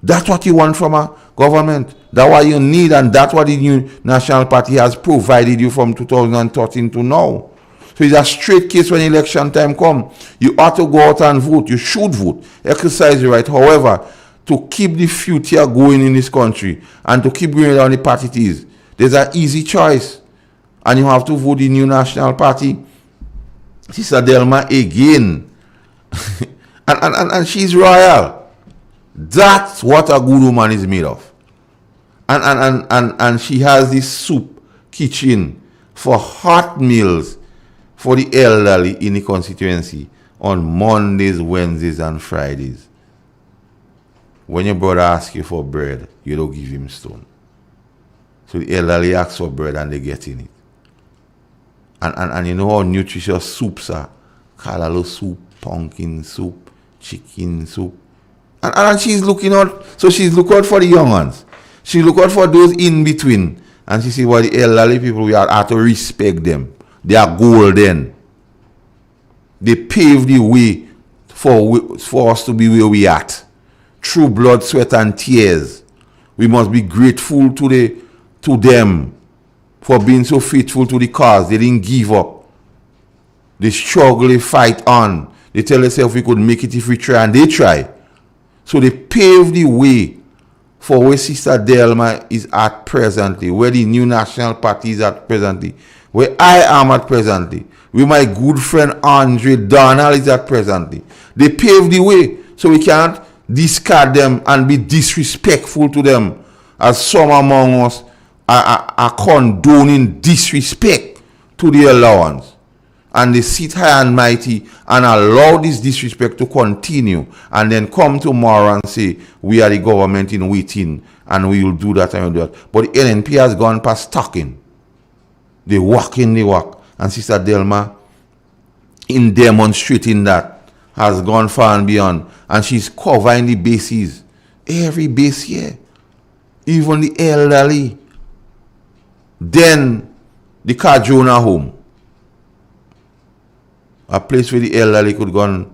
That's what you want from a government. That's what you need, and that's what the New National Party has provided you from 2013 to now. So it's a straight case when election time comes. You ought to go out and vote. You should vote. Exercise your right. However, to keep the future going in this country and to keep going on the party it is, there's an easy choice. And you have to vote the New National Party. Sister Delma again. and she's royal. That's what a good woman is made of. And she has this soup kitchen for hot meals for the elderly in the constituency on Mondays, Wednesdays, and Fridays. When your brother asks you for bread, you don't give him stone. So the elderly ask for bread and they get in it. And you know how nutritious soups are. Callaloo soup, pumpkin soup, chicken soup. And she's looking out, so she's looking out for the young ones. She look out for those in between. And she see what the elderly people, we have to respect them. They are golden. They pave the way for us to be where we at. Through blood, sweat, and tears. We must be grateful to them for being so faithful to the cause. They didn't give up. They struggle, they fight on. They tell themselves we could make it if we try, and they try. So they pave the way for where Sister Delma is at presently, where the New National Party is at presently, where I am at presently, where my good friend Andre Donald is at presently. They pave the way, so we can't discard them and be disrespectful to them, as some among us are condoning disrespect to the elder ones. And they sit high and mighty and allow this disrespect to continue, and then come tomorrow and say, we are the government in waiting and we will do that and we'll do that. But the NNP has gone past talking. They walk in the walk. And Sister Delma, in demonstrating that, has gone far and beyond. And she's covering the bases. Every base here. Even the elderly. Then the Cardrona home. A place where the elderly could go and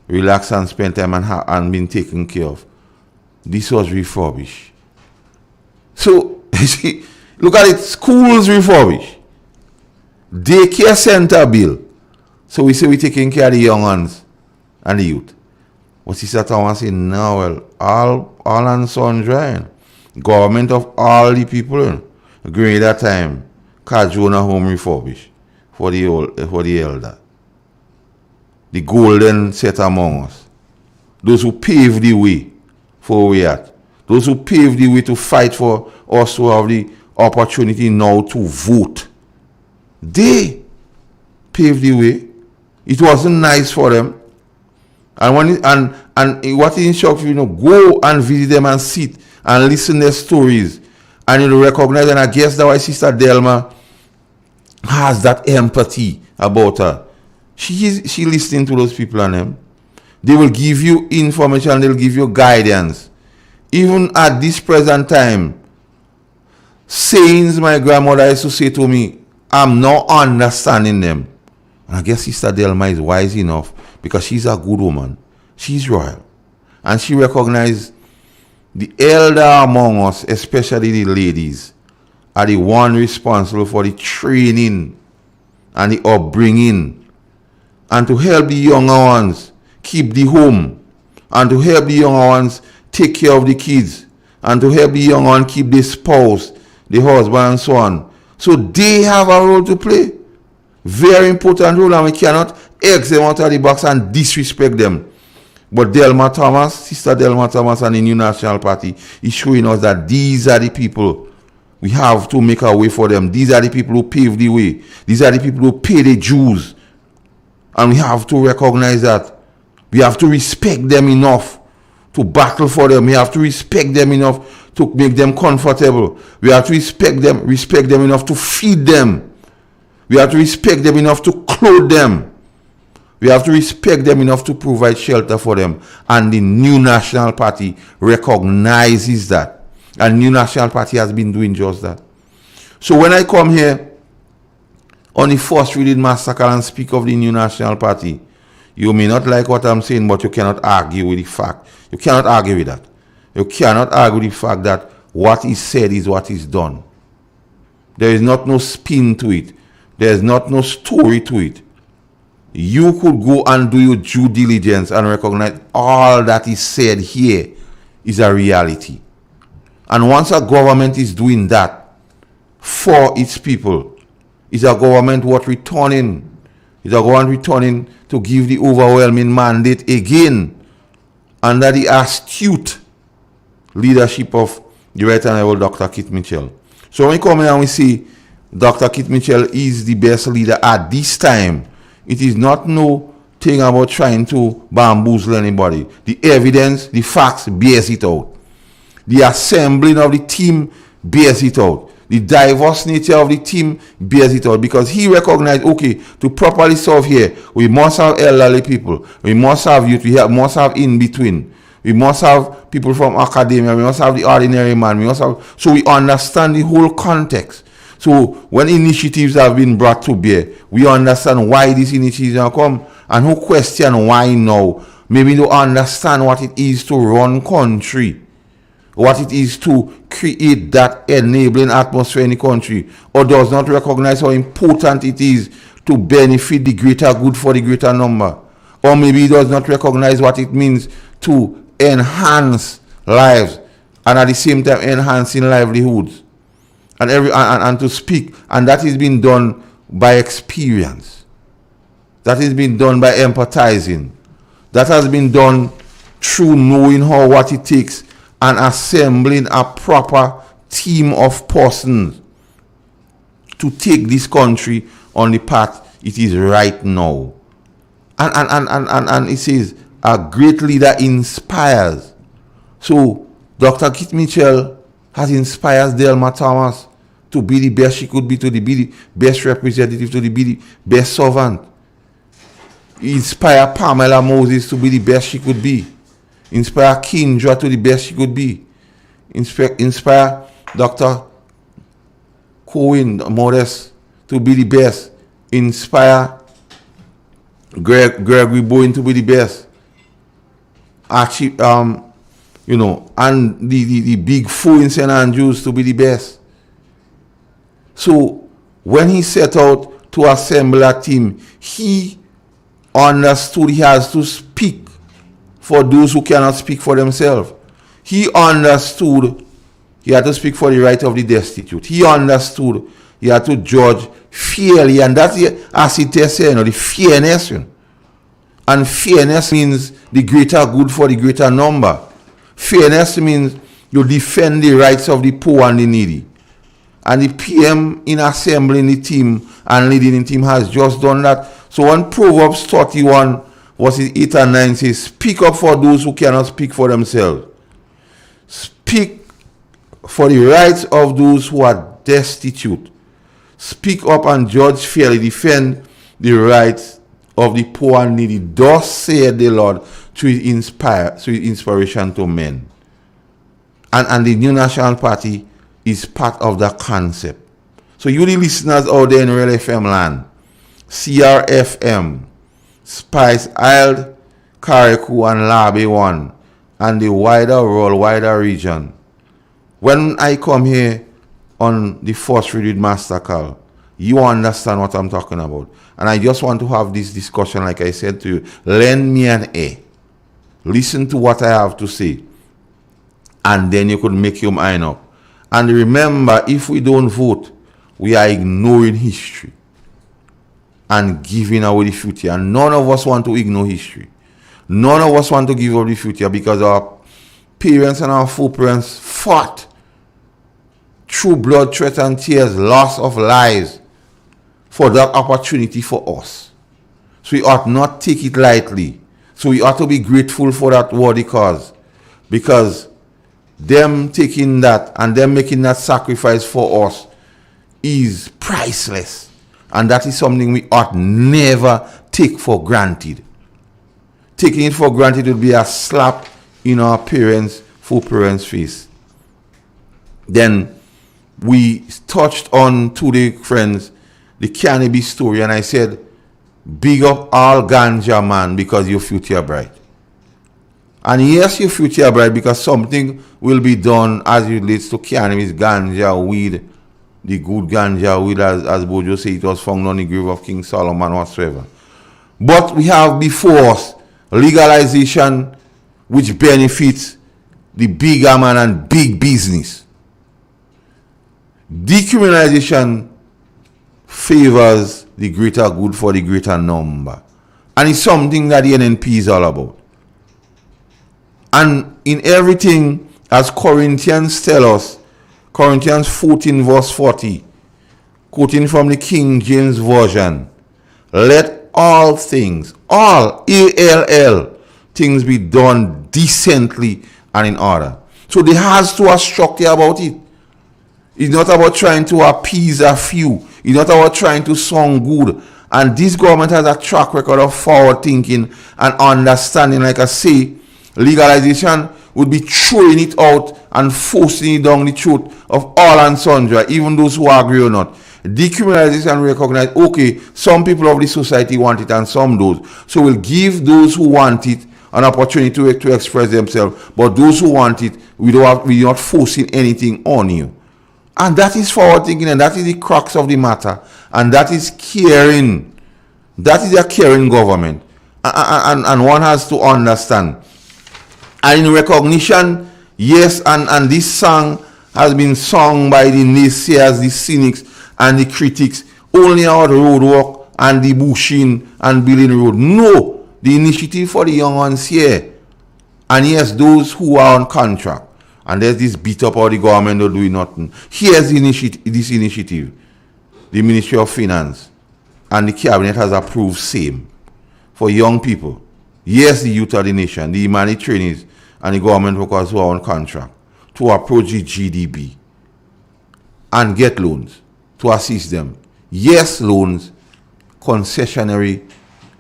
relax and spend time and been taken care of. This was refurbished. So, Look at it, schools refurbished. Daycare center bill. So we say we're taking care of the young ones and the youth. But Sister Thomas said, no, well, all and sundry. Government of all the people agree that time. Kajuna home refurbished for the elder. The golden set among us. Those who paved the way for where we at. Those who paved the way to fight for us to have the opportunity now to vote. They paved the way. It wasn't nice for them. And what is in shock, go and visit them and sit and listen to their stories. And recognize, and I guess that's why Sister Delma has that empathy about her. She listening to those people and them. They will give you information, they'll give you guidance. Even at this present time, sayings my grandmother used to say to me, I'm not understanding them. And I guess Sister Delma is wise enough because she's a good woman. She's royal. And she recognized the elder among us, especially the ladies, are the one responsible for the training and the upbringing. And to help the younger ones keep the home. And to help the younger ones take care of the kids. And to help the younger ones keep the spouse, the husband and so on. So they have a role to play. Very important role, and we cannot X them out of the box and disrespect them. But Delma Thomas, Sister Delma Thomas and the New National Party is showing us that these are the people we have to make a way for them. These are the people who pave the way. These are the people who pay the dues. And we have to recognize that. We have to respect them enough to battle for them. We have to respect them enough to make them comfortable. We have to respect them enough to feed them. We have to respect them enough to clothe them. We have to respect them enough to provide shelter for them. And the New National Party recognizes that. And New National Party has been doing just that. So when I come here on the first reading massacre and speak of the New National Party, you may not like what I'm saying, but you cannot argue with the fact. You cannot argue with that. You cannot argue with the fact that what is said is what is done. There is not no spin to it. There is not no story to it. You could go and do your due diligence and recognize all that is said here is a reality. And once a government is doing that for its people, is a government worth returning. Is a government returning to give the overwhelming mandate again under the astute leadership of the Right Honorable Dr. Kit Mitchell. So when we come here and we see Dr. Kit Mitchell is the best leader at this time, it is not no thing about trying to bamboozle anybody. The evidence, the facts bears it out. The assembling of the team bears it out. The diverse nature of the team bears it out, because he recognized, okay, to properly serve here, we must have elderly people, we must have youth, must have in between, we must have people from academia, we must have the ordinary man, we must have, so we understand the whole context. So when initiatives have been brought to bear, we understand why these initiatives have come, and who question why now. Maybe to understand what it is to run country, what it is to create that enabling atmosphere in the country, or does not recognize how important it is to benefit the greater good for the greater number, or maybe does not recognize what it means to enhance lives and at the same time enhancing livelihoods. And to speak, and that is being done by experience. That is being done by empathizing. That has been done through knowing what it takes and assembling a proper team of persons to take this country on the path it is right now. And it says a great leader inspires. So Dr. Kit Mitchell has inspired Delma Thomas to be the best she could be, to be the best representative, to be the best servant. He inspired Pamela Moses to be the best she could be. Inspire Kindra to the best she could be. Inspire Dr. Cohen Modest to be the best. Inspire Gregory Bowen to be the best. Archie, and the big fool in St. Andrews to be the best. So when he set out to assemble a team, he understood he has to speak for those who cannot speak for themselves. He understood he had to speak for the right of the destitute. He understood he had to judge fairly, and that's as it is here, the fairness. And fairness means the greater good for the greater number. Fairness means you defend the rights of the poor and the needy. And the PM in assembling the team and leading the team has just done that. So when Proverbs 31 verses 8 and 9 says, speak up for those who cannot speak for themselves. Speak for the rights of those who are destitute. Speak up and judge fairly. Defend the rights of the poor and needy. Thus saith the Lord through his inspiration to men. And the New National Party is part of that concept. So you the listeners out there in Real FM land, CRFM, Spice Isle, Carriacou and Labe 1, and the wider region. When I come here on the first read with Master Carl, you understand what I'm talking about. And I just want to have this discussion, like I said to you. Lend me an ear. Listen to what I have to say. And then you could make your mind up. And remember, if we don't vote, we are ignoring history and giving away the future. And none of us want to ignore history. None of us want to give up the future because our parents and our foreparents fought through blood, sweat, and tears, loss of lives for that opportunity for us. So we ought not take it lightly. So we ought to be grateful for that worthy cause, because them taking that and them making that sacrifice for us is priceless. And that is something we ought never take for granted. Taking it for granted would be a slap in our parents' face. Then we touched on today, friends, the cannabis story, and I said, big up all ganja man because your future bright. And yes, your future bright because something will be done as it relates to cannabis, ganja, weed, the good ganja weed, as Bojo said, it was found on the grave of King Solomon whatsoever. But we have before us legalization which benefits the bigger man and big business. Decriminalization favors the greater good for the greater number. And it's something that the NNP is all about. And in everything, as Corinthians tell us, Corinthians 14 verse 40, quoting from the King James Version, let all things, all, A-L-L, things be done decently and in order. So there has to be a structure about it. It's not about trying to appease a few. It's not about trying to sound good. And this government has a track record of forward thinking and understanding. Like I say, legalization would be throwing it out and forcing it down the throat of all and sundry, even those who agree or not. Decriminalization recognize, okay, some people of the society want it and some don't. So we'll give those who want it an opportunity to express themselves. But those who want it, we're not forcing anything on you. And that is forward thinking, and that is the crux of the matter. And that is caring. That is a caring government. And one has to understand. And in recognition, yes, and this song has been sung by the naysayers, the cynics, and the critics, only about road work and the bushing and building road. No, the initiative for the young ones here. And yes, those who are on contract. And there's this beat up of the government not doing nothing. Here's this initiative. The Ministry of Finance and the Cabinet has approved same for young people. Yes, the youth of the nation, the Imani trainees and the government workers who are on contract to approach the GDB and get loans to assist them. Yes, loans, concessionary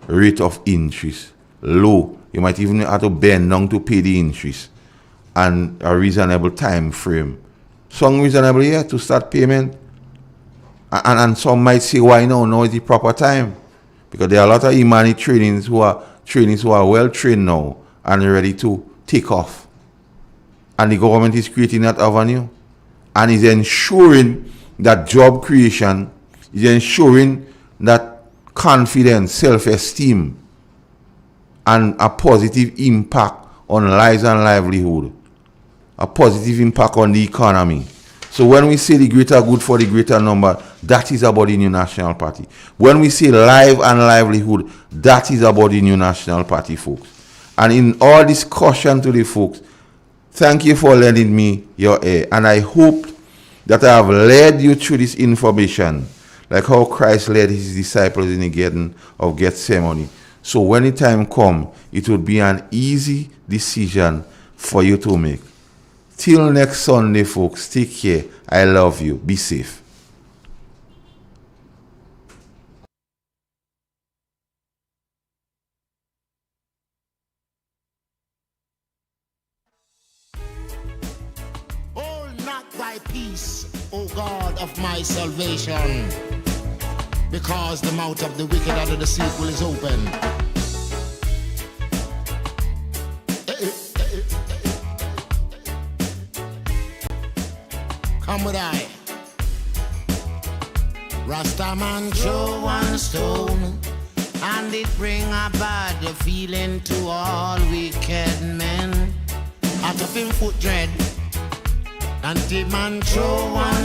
rate of interest, low. You might even have to bend down to pay the interest. And a reasonable time frame. Some reasonable here to start payment. And some might say, why no? Now is the proper time. Because there are a lot of Imani trainees who are well trained now and ready to take off. And the government is creating that avenue and is ensuring that job creation is ensuring that confidence, self-esteem, and a positive impact on lives and livelihood, a positive impact on the economy. So when we say the greater good for the greater number, that is about the New National Party. When we say life and livelihood, that is about the New National Party, folks. And in all discussion to the folks, thank you for lending me your ear. And I hope that I have led you through this information, like how Christ led his disciples in the Garden of Gethsemane. So when the time comes, it will be an easy decision for you to make. Till next Sunday, folks, take care. I love you. Be safe. Hold not thy peace, O God of my salvation, because the mouth of the wicked and of the deceitful is open. Come with I. Rastaman throw one stone, and it bring a bad feeling to all wicked men. Out of him foot dread, and the man throw one